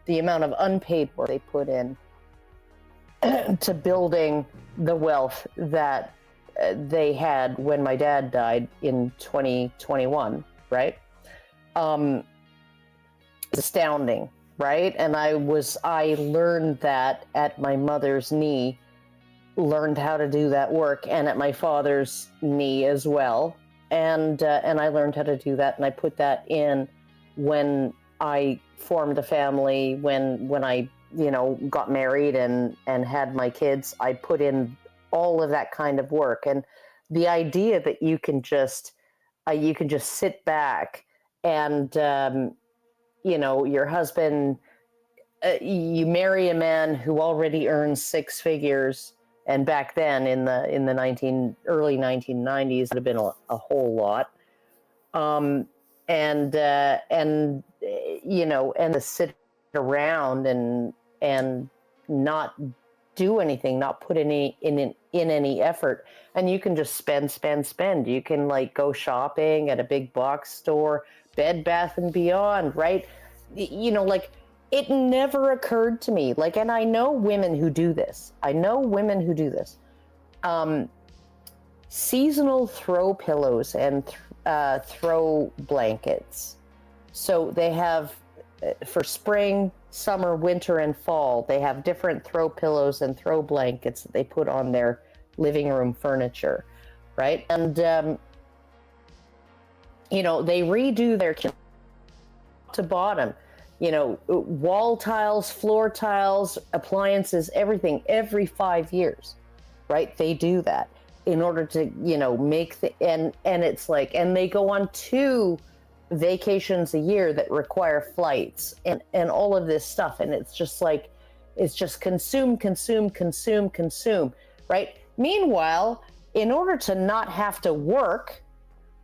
The amount of unpaid work they put in to building the wealth that they had when my dad died in 2021, right? It's astounding, right? And I learned that at my mother's knee, learned how to do that work, and at my father's knee as well. And I learned how to do that, and I put that in when I formed a family, when I, got married and had my kids. I put in all of that kind of work. And the idea that you can just you can just sit back and, your husband, you marry a man who already earns six figures. And back then in the early 1990s, it would have been a whole lot. And to sit around and not do anything, not put in any effort, and you can just spend. You can like go shopping at a big box store, Bed Bath and Beyond, right? It never occurred to me. And I know women who do this. Seasonal throw pillows and throw blankets. So they have, for spring, summer, winter, and fall, they have different throw pillows and throw blankets that they put on their living room furniture, right? And, they redo their kitchen to bottom. Wall tiles, floor tiles, appliances, everything, every 5 years, right? They do that in order to, make and it's like, and they go on 2 vacations a year that require flights and all of this stuff. And it's just like, it's just consume, right? Meanwhile, in order to not have to work,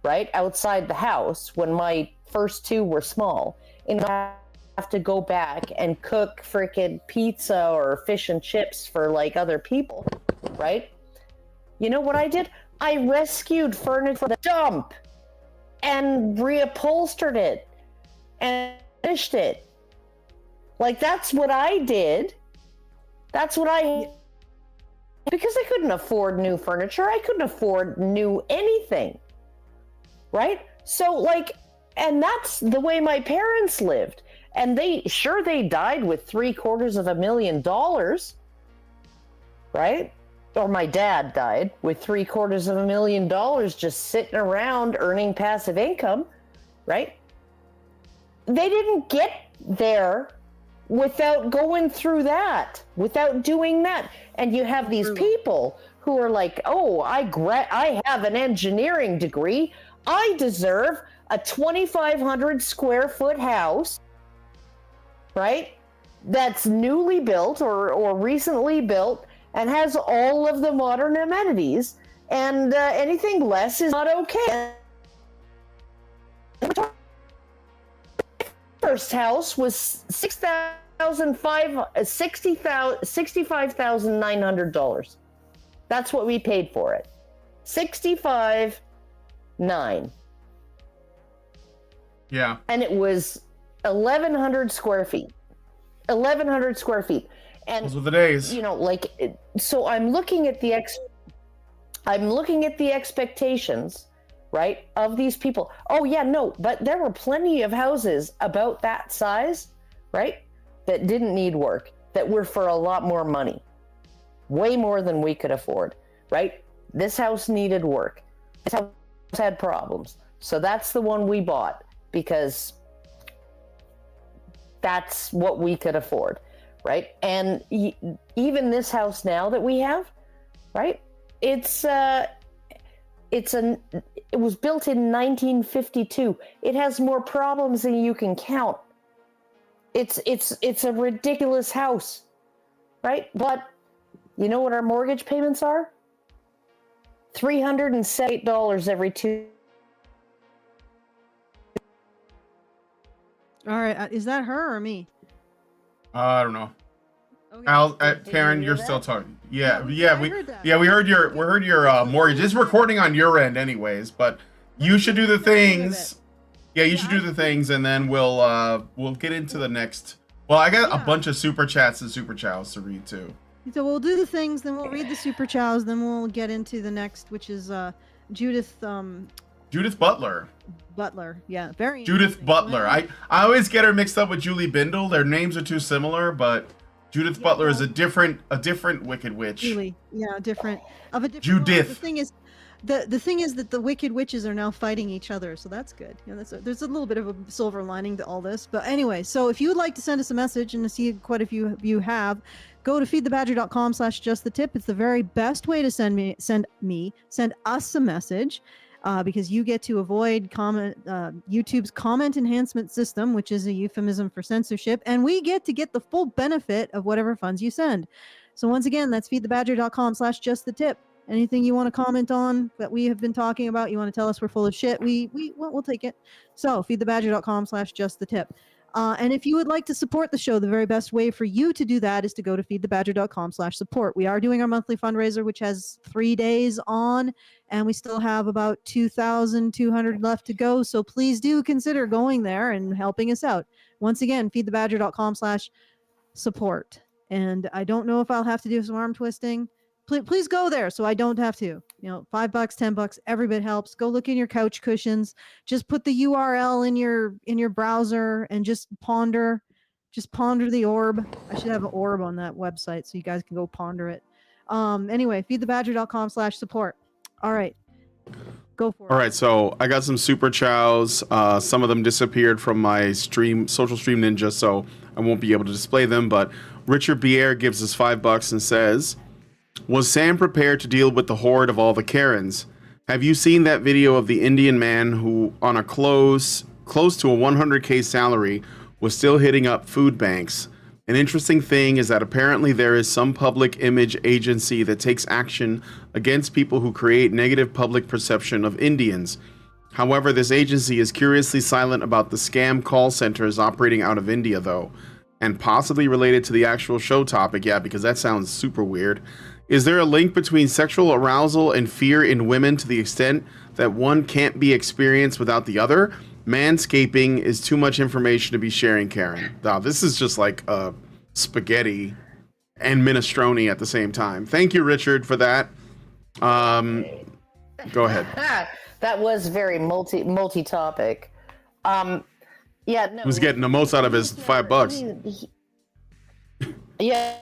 right, outside the house, when my first 2 were small, and I have to go back and cook freaking pizza or fish and chips for like other people, right? You know what I did? I rescued furniture from the dump and reupholstered it and finished it. Like, that's what I did. Because I couldn't afford new furniture. I couldn't afford new anything, right? So and that's the way my parents lived. And they died with $750,000, right? Or my dad died with $750,000 just sitting around earning passive income, right? They didn't get there without going through that, without doing that. And you have these people who are like, oh, I have an engineering degree. I deserve a 2,500 square foot house, right? That's newly built or recently built and has all of the modern amenities, and anything less is not okay. First house was $65,900. That's what we paid for it. $65,900. Yeah. And it was 1,100 square feet. 1,100 square feet. And those were the days. So I'm looking at the expectations, right, of these people. Oh yeah, no, but there were plenty of houses about that size, right, that didn't need work, that were for a lot more money. Way more than we could afford, right? This house needed work. This house had problems. So that's the one we bought because that's what we could afford, right? And even this house now that we have, right? It was built in 1952. It has more problems than you can count. It's a ridiculous house, right? But you know what our mortgage payments are? $378 every 2. All right, is that her or me? I don't know. Okay. Karen, you're still talking. Yeah, we heard your mortgage. It's recording on your end, anyways. But you should do the things. Yeah, you should do the things, and then we'll get into the next. Well, I got a bunch of super chats and super chows to read too. So we'll do the things, then we'll read the super chows, then we'll get into the next, which is Judith. Judith Butler. Butler, yeah, very. Judith Butler. I always get her mixed up with Julie Bindle. Their names are too similar, but Judith Butler is a different Wicked Witch. Julie, yeah, different of a different. Judith. The thing is that the Wicked Witches are now fighting each other, so that's good. You know, there's a little bit of a silver lining to all this. But anyway, so if you would like to send us a message, and I see quite a few of you have, go to feedthebadger.com/justthetip. It's the very best way to send us a message. because you get to avoid YouTube's comment enhancement system, which is a euphemism for censorship, and we get to get the full benefit of whatever funds you send. So once again, that's feedthebadger.com/justthetip. Anything you want to comment on that we have been talking about, you want to tell us we're full of shit, we'll take it. So feedthebadger.com/justthetip. And if you would like to support the show, the very best way for you to do that is to go to feedthebadger.com/support. We are doing our monthly fundraiser, which has 3 days on, and we still have about 2,200 left to go. So please do consider going there and helping us out. Once again, feedthebadger.com/support. And I don't know if I'll have to do some arm twisting. Please go there so I don't have to. $5, $10, every bit helps. Go look in your couch cushions. Just put the URL in your browser and just ponder the orb. I should have an orb on that website so you guys can go ponder it. Anyway, feedthebadger.com/support. All right. Go for it. All right, so I got some super chows. Some of them disappeared from my social stream ninja, so I won't be able to display them, but Richard Bier gives us $5 and says, was Sam prepared to deal with the horde of all the Karens? Have you seen that video of the Indian man who, on a close to a 100K salary, was still hitting up food banks? An interesting thing is that apparently there is some public image agency that takes action against people who create negative public perception of Indians. However, this agency is curiously silent about the scam call centers operating out of India, though, and possibly related to the actual show topic. Yeah, because that sounds super weird. Is there a link between sexual arousal and fear in women to the extent that one can't be experienced without the other? Manscaping is too much information to be sharing, Karen. Wow, this is just like spaghetti and minestrone at the same time. Thank you, Richard, for that. Go ahead. That was very multi-topic. Yeah, no. Who's getting the most out of his $5? Yeah.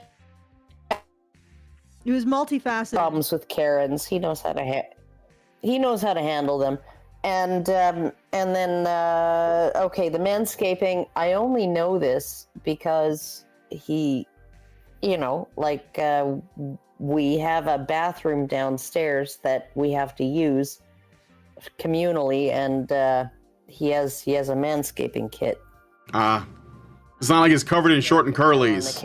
It was multifaceted. Problems with Karens. He knows how to handle them. And then okay, the manscaping. I only know this because he, we have a bathroom downstairs that we have to use communally, and he has a manscaping kit. It's not like it's covered in short and curlies.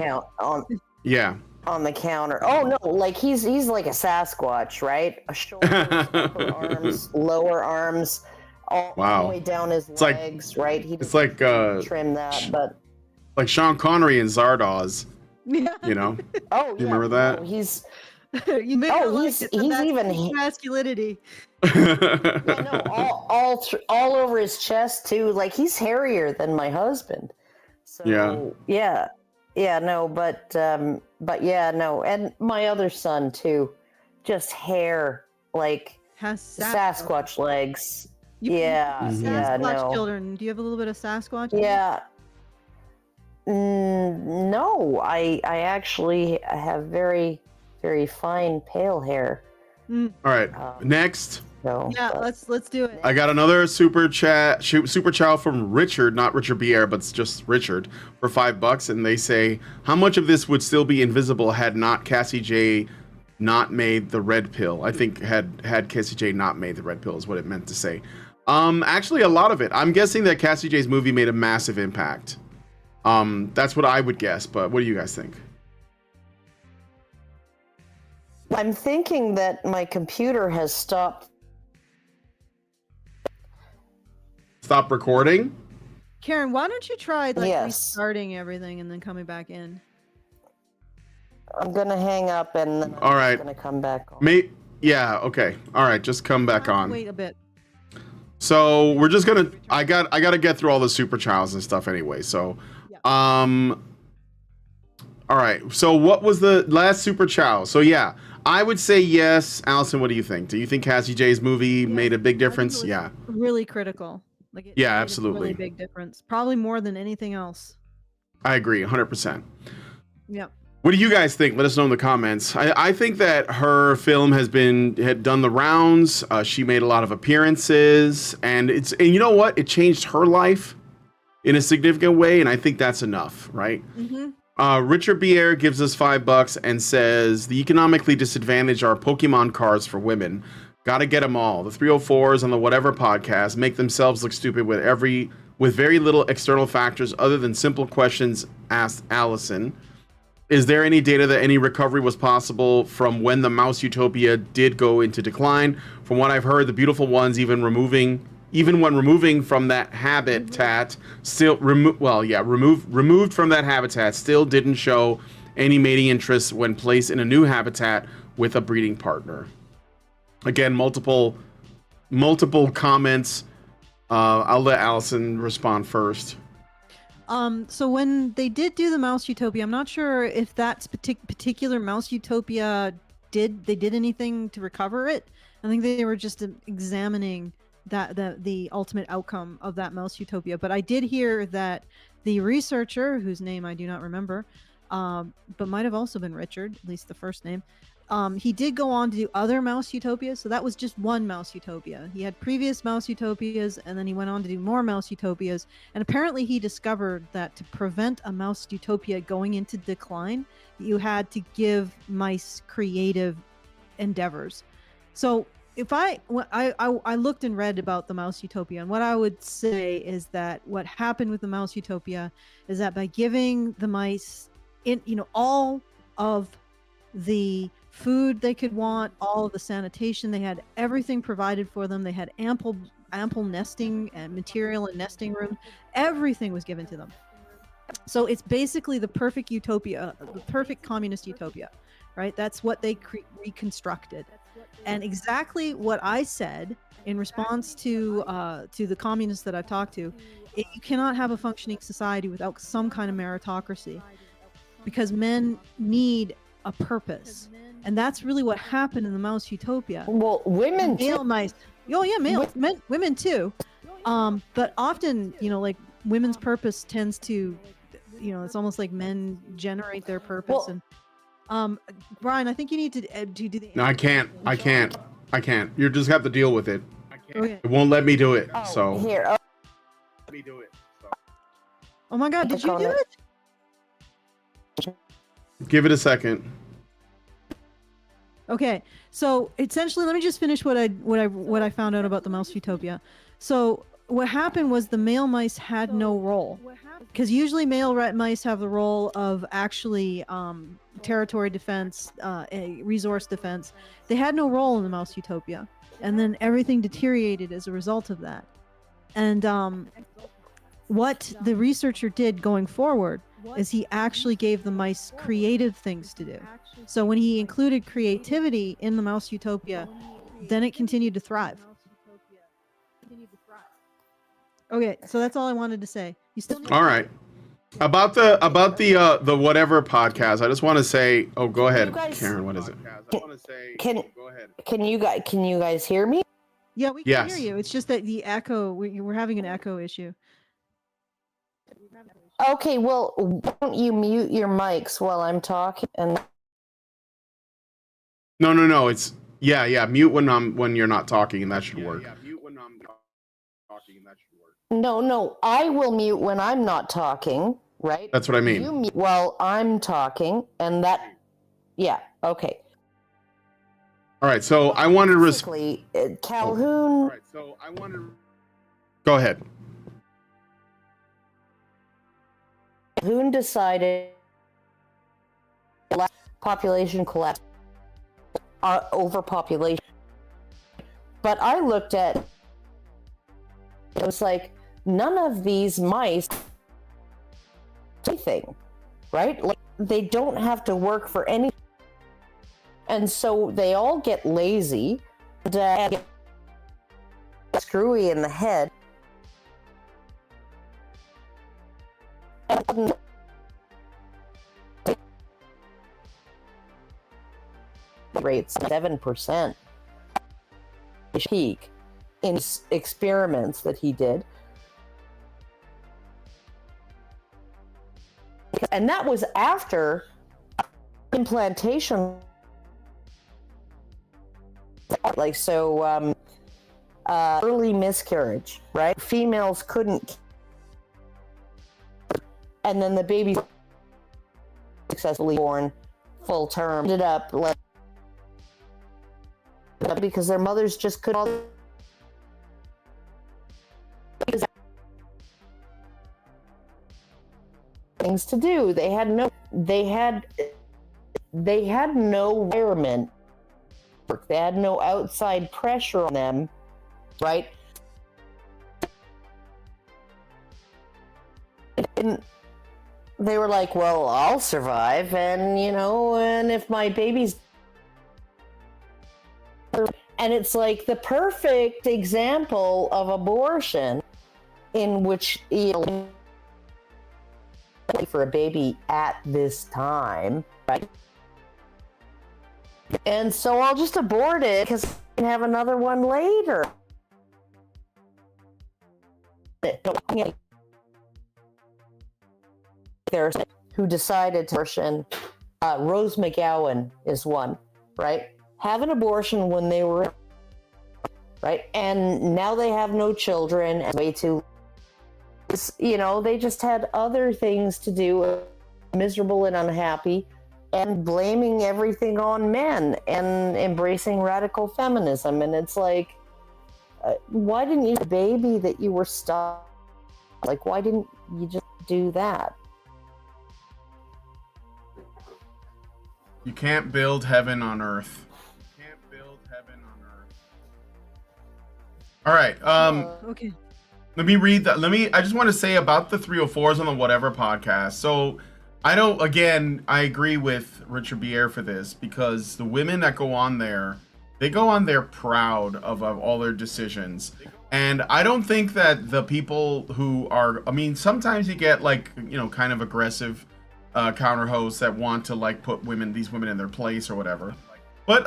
Yeah. On the counter. Oh no, like he's like a Sasquatch, right? Shoulders, upper arms, lower arms, all the way down his legs, right? It's like trim that, but like Sean Connery in Zardoz. Yeah. Oh, you remember that? He's you may he's even masculinity. all over his chest too. Like he's hairier than my husband. So yeah, no, but yeah, no, and my other son too, just hair like has Sasquatch legs. Sasquatch children. Do you have a little bit of Sasquatch? Yeah. No, I actually have very, very fine pale hair. All right, next. Let's do it. I got another super chow from Richard, not Richard Bier, but it's just Richard, for $5, and they say, how much of this would still be invisible had not Cassie J not made the red pill? I think had Cassie J not made the red pill is what it meant to say. Actually, a lot of it. I'm guessing that Cassie J's movie made a massive impact. That's what I would guess, but what do you guys think? I'm thinking that my computer has stopped recording. Karen, why don't you try restarting everything and then coming back in? I'm gonna hang up and then I'm gonna come back on. Yeah, okay. All right, just come back on. Wait a bit. So we're just gonna I gotta get through all the super chows and stuff anyway. So all right. So what was the last super chow? So yeah, I would say yes. Allison, what do you think? Do you think Cassie J's movie made a big difference? Yeah. Really critical. Like it made a absolutely. really big difference. Probably more than anything else. I agree, 100%. Yeah. What do you guys think? Let us know in the comments. I think that her film had done the rounds. She made a lot of appearances, and you know what? It changed her life in a significant way, and I think that's enough, right? Mm-hmm. Richard Bier gives us $5 and says the economically disadvantaged are Pokemon cards for women. Gotta get them all. The 304s on the Whatever podcast make themselves look stupid with very little external factors other than simple questions asked Allison. Is there any data that any recovery was possible from when the mouse utopia did go into decline? From what I've heard, the beautiful ones, even when removing from that habitat, removed from that habitat, still didn't show any mating interest when placed in a new habitat with a breeding partner. Again, multiple comments. I'll let Allison respond first. So when they did do the mouse utopia, I'm not sure if that particular mouse utopia did anything to recover it. I think they were just examining the ultimate outcome of that mouse utopia. But I did hear that the researcher, whose name I do not remember, but might have also been Richard, at least the first name, he did go on to do other mouse utopias. So that was just one mouse utopia. He had previous mouse utopias, and then he went on to do more mouse utopias. And apparently he discovered that to prevent a mouse utopia going into decline, you had to give mice creative endeavors. So if I looked and read about the mouse utopia, and what I would say is that what happened with the mouse utopia is that by giving the mice all of the food they could want, all of the sanitation, they had everything provided for them. They had ample nesting and material and nesting room. Everything was given to them. So it's basically the perfect utopia, the perfect communist utopia, right? That's what they reconstructed. And exactly what I said in response to the communists that I've talked to, you cannot have a functioning society without some kind of meritocracy, because men need a purpose. And that's really what happened in the mouse utopia. Well, women male mice. Oh yeah, women too. But often, like women's purpose tends to, it's almost like men generate their purpose. And Brian, I think you need to do the. No, I can't. You just have to deal with it. Okay. It won't let me do it. So here. Let me do it. Oh my God! Did you do it? Give it a second. Okay, so essentially, let me just finish what I found out about the mouse utopia. So what happened was the male mice had no role, because usually male mice have the role of actually territory defense, resource defense. They had no role in the mouse utopia, and then everything deteriorated as a result of that. And what the researcher did going forward is he actually gave the mice creative things to do. So when he included creativity in the mouse utopia, then it continued to thrive. Okay, so that's all I wanted to say. You still need all right. About the Whatever podcast, I just want to say, go ahead, Karen, what is it? Can you guys hear me? Yeah, we can hear you. It's just that the echo, we're having an echo issue. Okay, well, why don't you mute your mics while I'm talking? And No. It's mute when you're not talking, and that should work. Mute when I'm talking, and that should work. No, I will mute when I'm not talking, right? That's what I mean. You mute while I'm talking, and that, yeah, okay. All right, so I wanted to Calhoun. All right, so I wanted. Go ahead. Calhoun decided population collapse, overpopulation. But I looked at it was like none of these mice anything, right? Like they don't have to work for any, and so they all get lazy, and get screwy in the head. Rates 7% peak in experiments that he did, and that was after implantation. Like early miscarriage, right? Females couldn't. And then the baby successfully born full term ended up like because their mothers just couldn't. Things to do. They had no environment. They had no outside pressure on them, right? And they were like, well, I'll survive, and and if my baby's, and it's like the perfect example of abortion in which for a baby at this time, right? And so I'll just abort it because I can have another one later. There's who decided to abortion. Rose McGowan is one, right? Have an abortion when they were, right? And now they have no children and way too, they just had other things to do, miserable and unhappy, and blaming everything on men and embracing radical feminism. And it's like, why didn't you, baby, that you were stuck? Like, why didn't you just do that? You can't build heaven on earth. You can't build heaven on earth. All right. Okay. Let me read that. I just want to say about the 304s on the Whatever podcast. So I agree with Richard Bier for this, because the women that go on there, they go on there proud of all their decisions. And I don't think that the people who are, sometimes you get kind of aggressive counter hosts that want to put these women in their place or whatever. But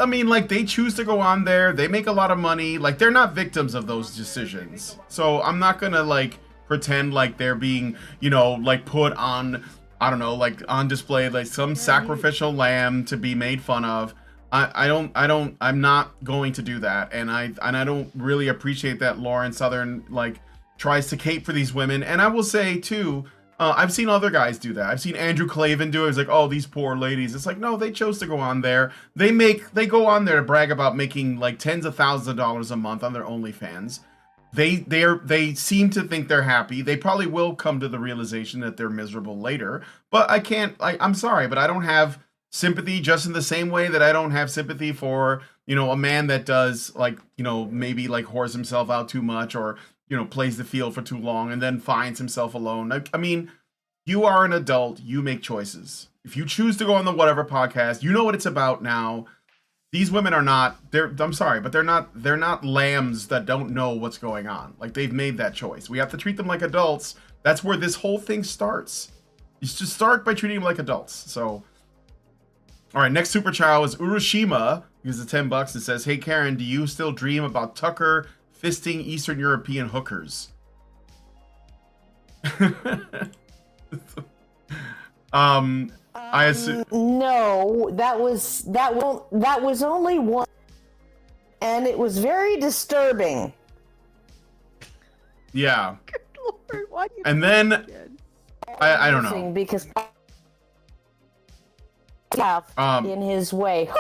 they choose to go on there. They make a lot of money. They're not victims of those decisions. So I'm not gonna pretend like they're being, put on, I don't know, on display, some sacrificial lamb to be made fun of. I'm not going to do that. And I don't really appreciate that Lauren Southern tries to cape for these women. And I will say too, I've seen other guys do that. I've seen Andrew Clavin do it. It's like, oh, these poor ladies. It's like, no, they chose to go on there. They go on there to brag about making tens of thousands of dollars a month on their OnlyFans. They seem to think they're happy. They probably will come to the realization that they're miserable later. But I'm sorry, but I don't have sympathy, just in the same way that I don't have sympathy for, a man that does maybe whores himself out too much, or plays the field for too long and then finds himself alone. You are an adult. You make choices. If you choose to go on the Whatever podcast, you know what it's about now. These women are not, I'm sorry, but they're not lambs that don't know what's going on. They've made that choice. We have to treat them like adults. That's where this whole thing starts. You should start by treating them like adults. So, all right, next Super Chow is Urushima. He gives it $10 and says, hey, Karen, do you still dream about Tucker fisting Eastern European hookers? I assume no, that was only one, and it was very disturbing. Yeah. Good Lord, why do you and then I don't know, because in his way.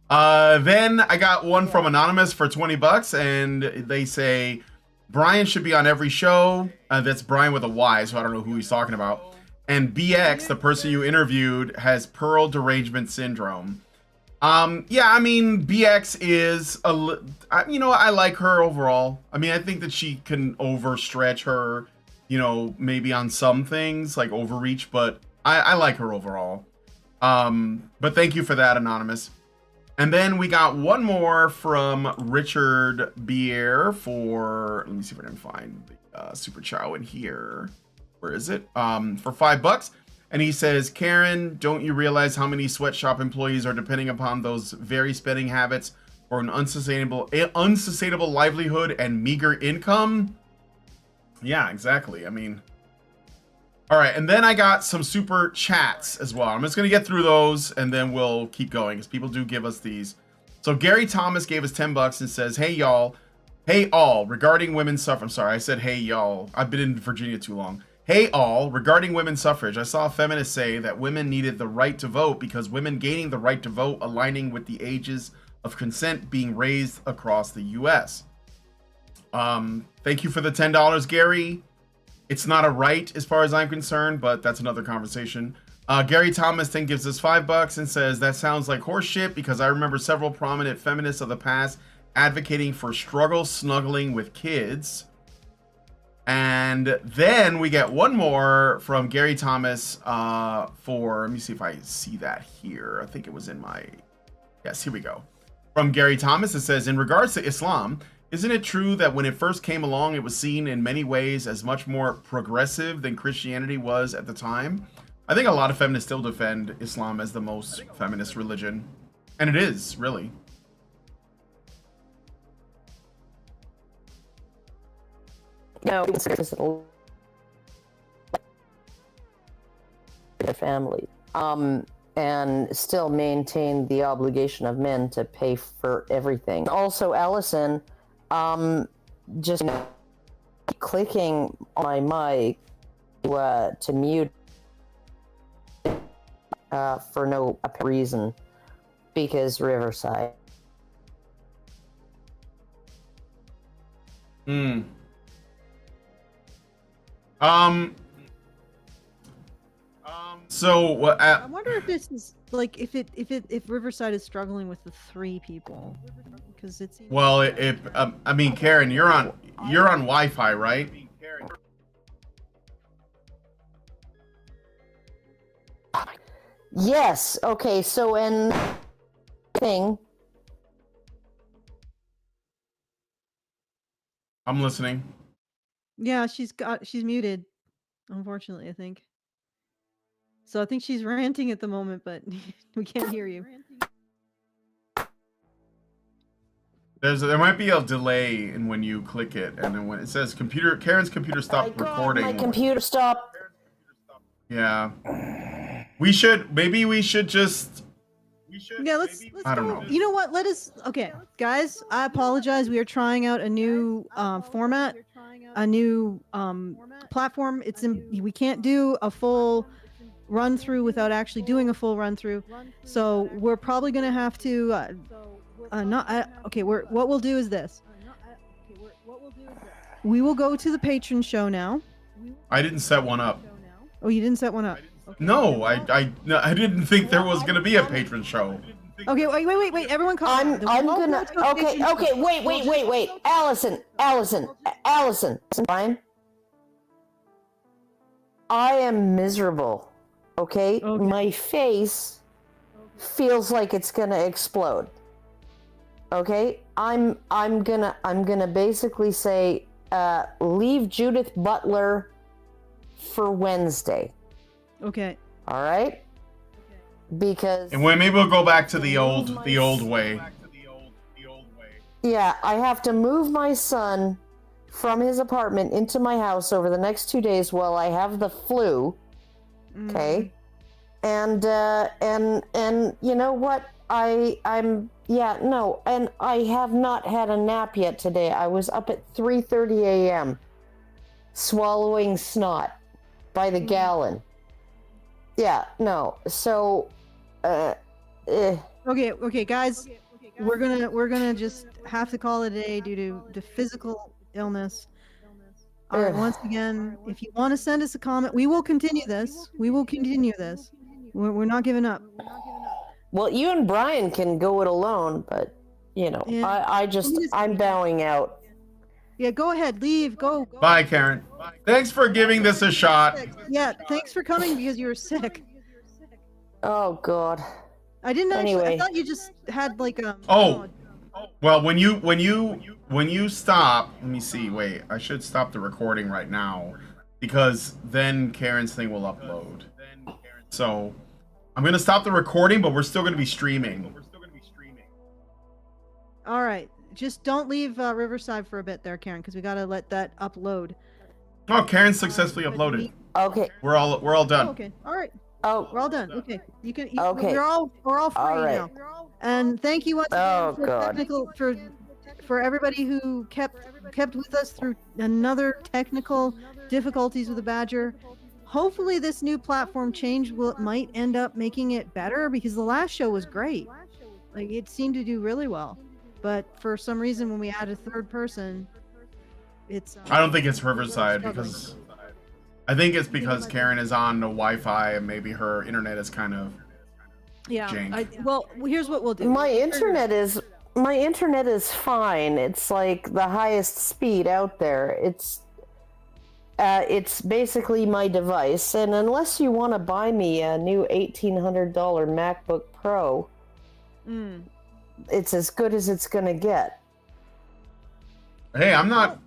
Then I got one from Anonymous for $20, and they say Brian should be on every show. That's Brian with a Y, so I don't know who he's talking about. And BX, the person you interviewed, has Pearl derangement syndrome. BX is I like her overall. I think that she can overstretch her, maybe on some things, overreach, but I like her overall. But thank you for that, Anonymous. And then we got one more from Richard Bier for, let me see if I can find the Super Chow in here. Where is it? For $5. And he says, Karen, don't you realize how many sweatshop employees are depending upon those very spending habits for an unsustainable livelihood and meager income? Yeah, exactly. All right, and then I got some super chats as well. I'm just going to get through those, and then we'll keep going, because people do give us these. So Gary Thomas gave us $10 and says, hey, y'all. Hey, all. Regarding women's suffrage. I'm sorry, I said hey, y'all. I've been in Virginia too long. Hey all, regarding women's suffrage, I saw a feminist say that women needed the right to vote because women gaining the right to vote aligning with the ages of consent being raised across the US. Thank you for the $10, Gary. It's not a right as far as I'm concerned, but that's another conversation. Gary Thomas then gives us $5 and says, that sounds like horseshit because I remember several prominent feminists of the past advocating for struggle snuggling with kids. And then we get one more from Gary Thomas let me see if I see that here. I think it was in my, yes, here we go. From Gary Thomas, it says, in regards to Islam, isn't it true that when it first came along, it was seen in many ways as much more progressive than Christianity was at the time? I think a lot of feminists still defend Islam as the most feminist religion. And it is, really. No, it's the family, and still maintain the obligation of men to pay for everything. Also, Allison, just clicking on my mic to mute for no reason because Riverside. So I wonder if this is like if Riverside is struggling with the 3 people, because it's. Well, I mean, Karen, you're on Wi-Fi, right? Yes. Okay. So I'm listening. Yeah, she's muted, unfortunately, I think. So I think she's ranting at the moment, but we can't hear you. There might be a delay in when you click it, and then when it says Karen's computer stopped recording. My computer stopped. Yeah. We should just. Yeah, let's I don't go. know. You know what? Okay, guys, I apologize. We are trying out a new format, a new platform. We can't do a full run through without actually doing a full run through. So we're probably going to have to what we'll do is this. We will go to the patron show now. I didn't set one up. Oh, you didn't set one up. No, I didn't think there was going to be a patron show. Okay, wait. Everyone calm down. I'm gonna. Okay. Wait. Allison. Fine. I am miserable. Okay? My face feels like it's gonna explode. Okay? I'm gonna basically say leave Judith Butler for Wednesday. Okay. All right? Because and maybe we'll go back to the old way. Yeah, I have to move my son from his apartment into my house over the next 2 days while I have the flu. Okay? And you know what? And I have not had a nap yet today. I was up at 3:30 a.m. swallowing snot by the gallon. Yeah, no. So Okay, guys. We're gonna just have to call it a day due to the physical illness. All right, once again, if you want to send us a comment, we will continue this. We're not giving up. Well, you and Brian can go it alone, but I'm bowing out. Yeah, go ahead, leave, go. Bye, Karen. Thanks for giving this a shot. Yeah, thanks for coming because you were sick. Oh God. I didn't actually. Anyway. I thought you just had like a. Well, when you stop, let me see. Wait, I should stop the recording right now because then Karen's thing will upload. So I'm gonna stop the recording, but we're still gonna be streaming. All right, just don't leave Riverside for a bit there, Karen, because we gotta let that upload. Oh, Karen successfully uploaded. Okay. We're all done. Oh, okay. All right. Oh, we're all done. Okay. Okay. We're all free right. now. And thank you once again for everybody who kept with us through another technical difficulties with the Badger. Hopefully this new platform change might end up making it better, because the last show was great. Like, it seemed to do really well. But for some reason, when we add a third person, it's... I don't think it's Riverside, because I think it's because Karen is on the Wi-Fi and maybe her internet is kind of jank. Well, here's what we'll do. My internet is fine. It's like the highest speed out there. It's basically my device, and unless you want to buy me a new $1,800 MacBook Pro, it's as good as it's gonna get. Hey, I'm not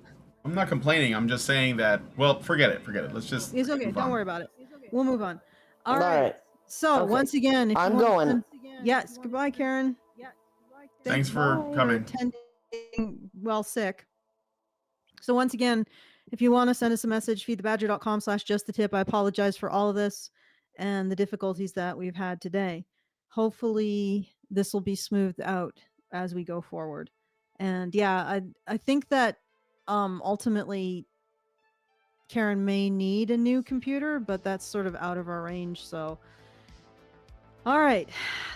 complaining. I'm just saying that. Well, forget it. Let's just. It's okay. Don't worry about it. We'll move on. All right. right. So once again, if I'm going. Yes. Goodbye, Karen. Thanks for coming. Attending while sick. So once again, if you want to send us a message, feedthebadger.com/justthetip. I apologize for all of this and the difficulties that we've had today. Hopefully this will be smoothed out as we go forward. And yeah, I think that ultimately Karen may need a new computer, but that's sort of out of our range. So all right,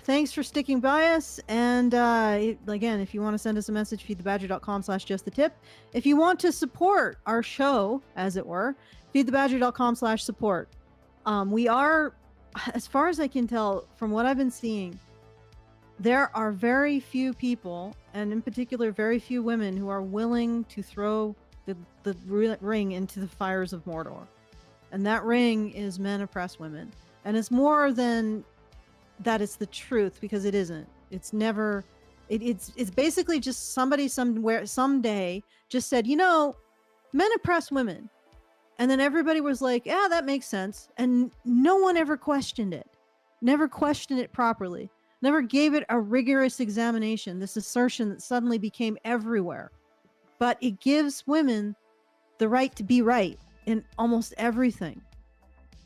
thanks for sticking by us. And again, if you want to send us a message, feedthebadger.com/justthetip. If you want to support our show, as it were, feedthebadger.com/support. We are, as far as I can tell from what I've been seeing, there are very few people, and in particular very few women, who are willing to throw the ring into the fires of Mordor. And that ring is men oppress women. And it's more than that, it's the truth, because it isn't. It's never, it's basically just somebody somewhere someday just said, men oppress women. And then everybody was like, yeah, that makes sense. And no one ever questioned it. Never questioned it properly. Never gave it a rigorous examination. This assertion that suddenly became everywhere. But it gives women the right to be right in almost everything.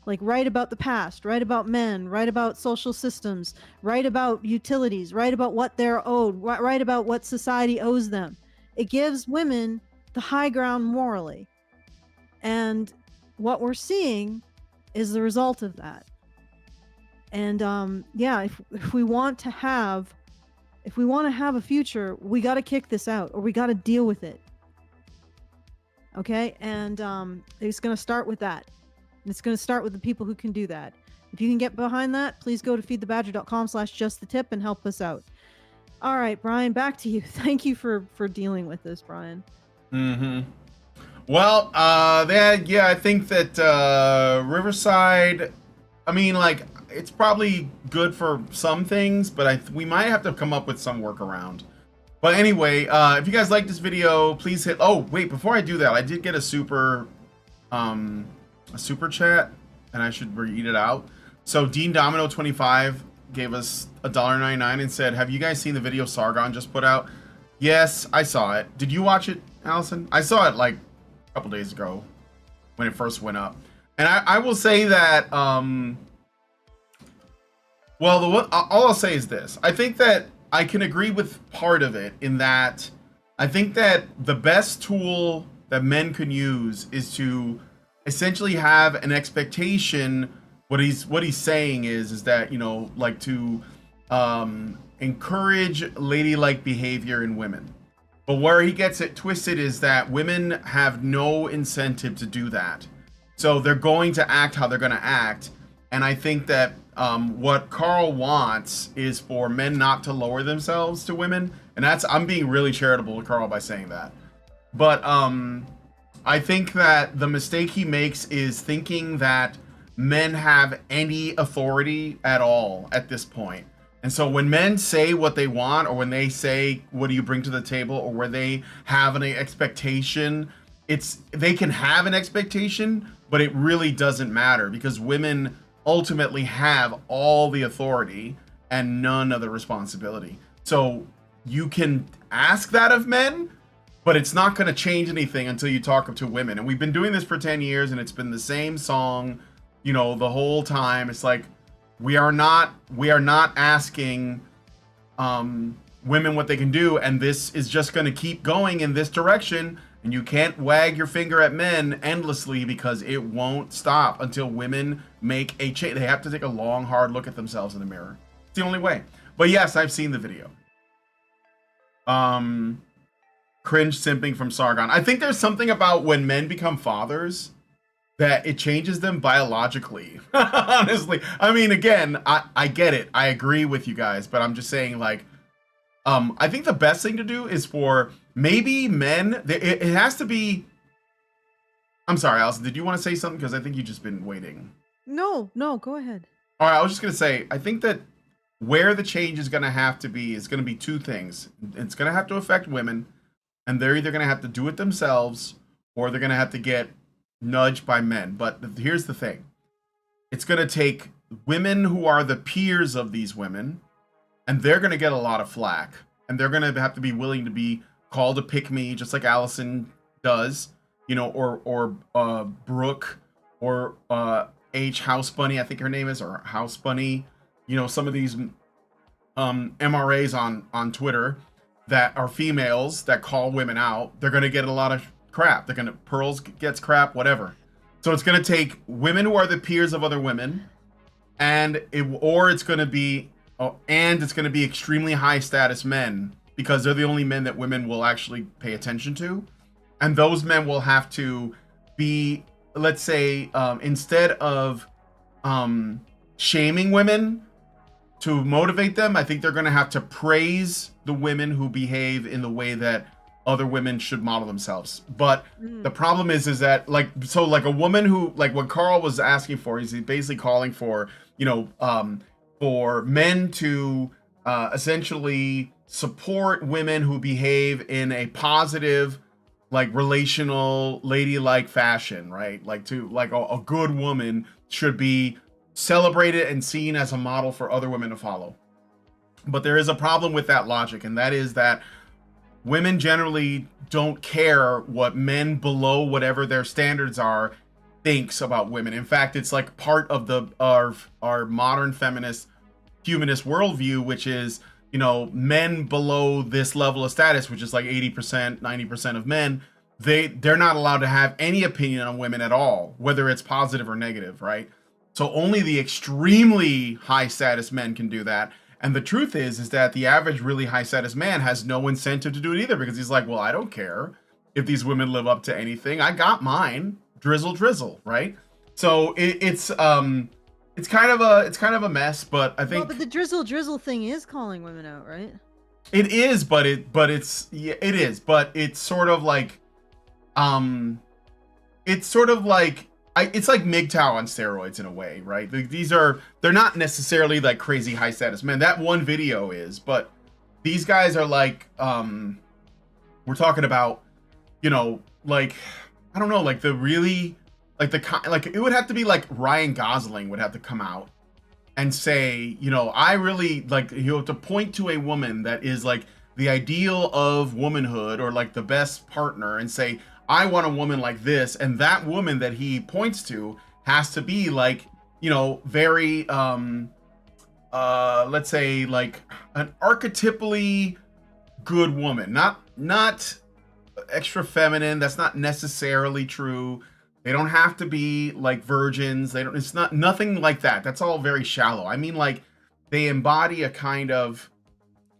Like, right about the past, right about men, right about social systems, right about utilities, right about what they're owed, right about what society owes them. It gives women the high ground morally. And what we're seeing is the result of that. And if we want to have a future, we got to kick this out, or we got to deal with it. Okay? And it's going to start with that. And it's going to start with the people who can do that. If you can get behind that, please go to feedthebadger.com/justthetip and help us out. All right, Brian, back to you. Thank you for dealing with this, Brian. Well, I think that Riverside, I mean, like, it's probably good for some things, but we might have to come up with some workaround. But anyway, if you guys like this video, please hit. Oh wait, before I do that, I did get a super chat, and I should read it out. So Dean Domino 25 gave us $1.99 and said, "Have you guys seen the video Sargon just put out?" Yes, I saw it. Did you watch it, Allison? I saw it like a couple days ago when it first went up, and I will say that all I'll say is this: I think that I can agree with part of it, in that I think that the best tool that men can use is to essentially have an expectation. What he's saying is that, like, to encourage ladylike behavior in women. But where he gets it twisted is that women have no incentive to do that. So they're going to act how they're going to act. And I think that what Carl wants is for men not to lower themselves to women. And I'm being really charitable to Carl by saying that. But I think that the mistake he makes is thinking that men have any authority at all at this point. And so when men say what they want, or when they say, what do you bring to the table, or where they have an expectation, they can have an expectation, but it really doesn't matter, because women ultimately have all the authority and none of the responsibility. So you can ask that of men, but it's not going to change anything until you talk to women. And we've been doing this for 10 years, and it's been the same song, the whole time. It's like, we are not asking women what they can do, and this is just going to keep going in this direction And you can't wag your finger at men endlessly because it won't stop until women make a change. They have to take a long, hard look at themselves in the mirror. It's the only way. But yes, I've seen the video. Cringe simping from Sargon. I think there's something about when men become fathers that it changes them biologically. Honestly. I mean, again, I get it. I agree with you guys, but I'm just saying, like, I think the best thing to do is for maybe men, it has to be... I'm sorry, Allison, did you want to say something? Because I think you've just been waiting. No, go ahead. All right, I was just going to say, I think that where the change is going to have to be is going to be two things. It's going to have to affect women, and they're either going to have to do it themselves, or they're going to have to get nudged by men. But here's the thing. It's going to take women who are the peers of these women, and they're going to get a lot of flack, and they're going to have to be willing to be called a pick-me, just like Allison does, you know, or Brooke, or H House Bunny, I think her name is, or House Bunny, you know, some of these MRAs on Twitter that are females that call women out. They're going to get a lot of crap. They're going to, Pearls gets crap, whatever. So it's going to take women who are the peers of other women, and it's going to be extremely high status men, because they're the only men that women will actually pay attention to. And those men will have to be, let's say, instead of shaming women to motivate them, I think they're going to have to praise the women who behave in the way that other women should model themselves. But the problem is that, like a woman who, like what Carl was asking for, he's basically calling for, you know, for men to essentially support women who behave in a positive, like relational, ladylike fashion, right? Like a good woman should be celebrated and seen as a model for other women to follow. But there is a problem with that logic, and that is that women generally don't care what men below whatever their standards are thinks about women. In fact, it's like part of our modern feminist humanist worldview, which is, you know, men below this level of status, which is like 80%, 90% of men, they're not allowed to have any opinion on women at all, whether it's positive or negative, right? So only the extremely high status men can do that. And the truth is that the average really high status man has no incentive to do it either, because he's like, well, I don't care if these women live up to anything. I got mine. Drizzle, right? So it's kind of a mess, but I think. Well, but the drizzle thing is calling women out, right? It is, but it's sort of like, it's like MGTOW on steroids in a way, right? They're not necessarily like crazy high status men. That one video is, but these guys are like, we're talking about, you know, like, I don't know, like the really, like it would have to be like Ryan Gosling would have to come out and say, you know, I really like, you have to point to a woman that is like the ideal of womanhood, or like the best partner, and say, I want a woman like this. And that woman that he points to has to be like, you know, very, let's say like an archetypally good woman, not extra feminine. That's not necessarily true. They don't have to be like virgins. It's nothing like that. That's all very shallow. I mean, like, they embody a kind of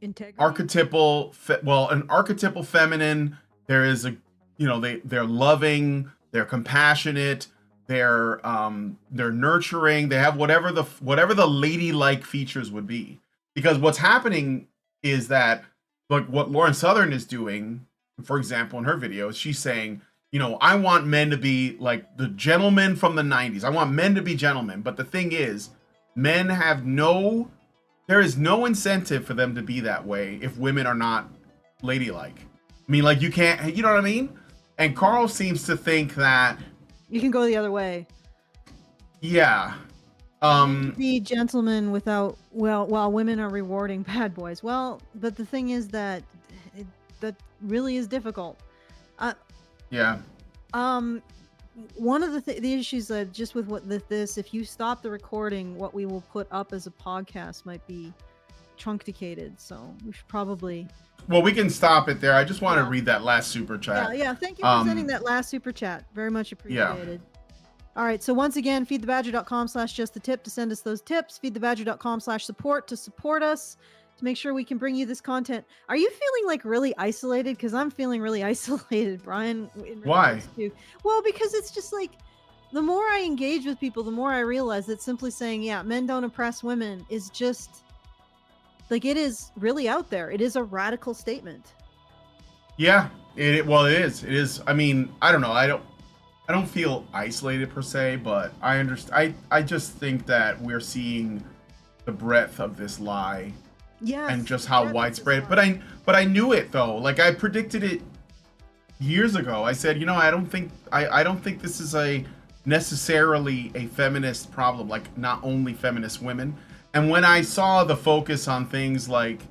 integrity? An archetypal feminine. There is a, you know, they're loving, they're compassionate, they're nurturing, they have whatever the ladylike features would be. Because what's happening is that, like what Lauren Southern is doing, for example, in her videos, she's saying, you know, I want men to be like the gentlemen from the 90s. I want men to be gentlemen. But the thing is, men there is no incentive for them to be that way if women are not ladylike. I mean, like, you can't, you know what I mean? And Carl seems to think that you can go the other way. Yeah. Be gentlemen while women are rewarding bad boys. Well, but the thing is that that really is difficult. Yeah. One of the issues just with this, if you stop the recording, what we will put up as a podcast might be truncated. So we should probably Well, we can stop it there. I just want to read that last super chat. Yeah. Thank you for sending that last super chat. Very much appreciated. All right. So once again, feedthebadger.com/justthetip to send us those tips. Feedthebadger.com/support to support us, to make sure we can bring you this content. Are you feeling like really isolated? Because I'm feeling really isolated, Brian. Why? Well, because it's just like, the more I engage with people, the more I realize that simply saying, yeah, men don't oppress women is just like, it is really out there. It is a radical statement. Yeah, it is. It is. I mean, I don't know. I don't feel isolated per se, but I understand. I just think that we're seeing the breadth of this lie. Yes, and just how widespread. But I knew it though. Like, I predicted it years ago. I said, you know, I don't think this is necessarily a feminist problem, like not only feminist women. And when I saw the focus on things like,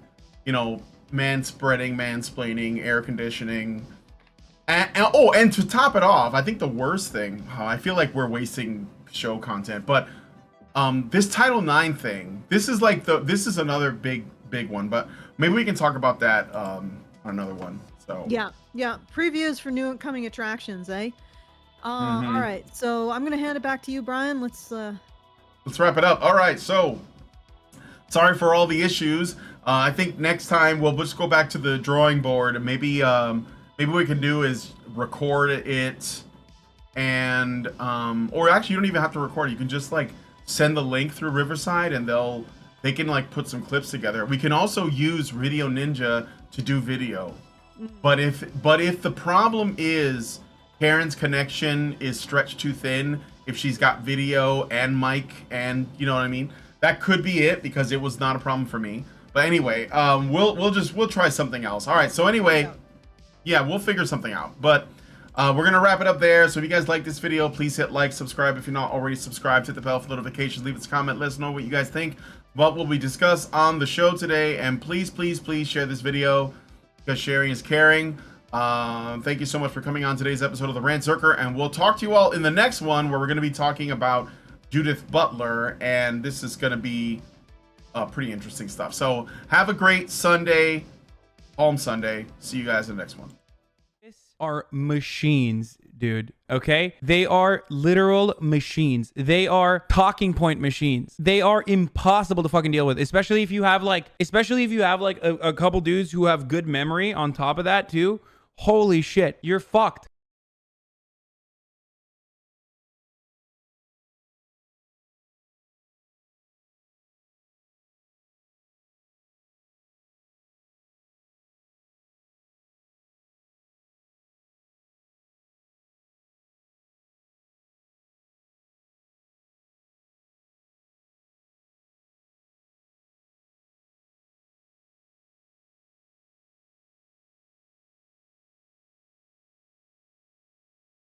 you know, mansplaining, air conditioning, and to top it off, I think the worst thing, I feel like we're wasting show content, but this Title IX thing, this is another big one, but maybe we can talk about that on another one. So yeah, previews for new upcoming attractions, eh? All right, so I'm gonna hand it back to you, Brian. Let's wrap it up. All right, so sorry for all the issues. I think next time we'll just go back to the drawing board. Maybe what we can do is record it, and or actually you don't even have to record it. You can just like send the link through Riverside, and they can like put some clips together. We can also use Video Ninja to do video. But if the problem is Karen's connection is stretched too thin, if she's got video and mic, and you know what I mean, that could be it, because it was not a problem for me. But anyway, we'll try something else. All right. So anyway, yeah, we'll figure something out. But we're gonna wrap it up there. So if you guys like this video, please hit like, subscribe if you're not already subscribed, hit the bell for notifications, leave us a comment, let us know what you guys think about what we discussed on the show today, and please share this video, because sharing is caring. Thank you so much for coming on today's episode of the Rantzerker, and we'll talk to you all in the next one, where we're going to be talking about Judith Butler, and this is going to be pretty interesting stuff. So have a great Sunday, Palm Sunday. See you guys in the next one. Are machines, dude. Okay, they are literal machines. They are talking point machines. They are impossible to fucking deal with, especially if you have like a couple dudes who have good memory on top of that too. Holy shit, you're fucked.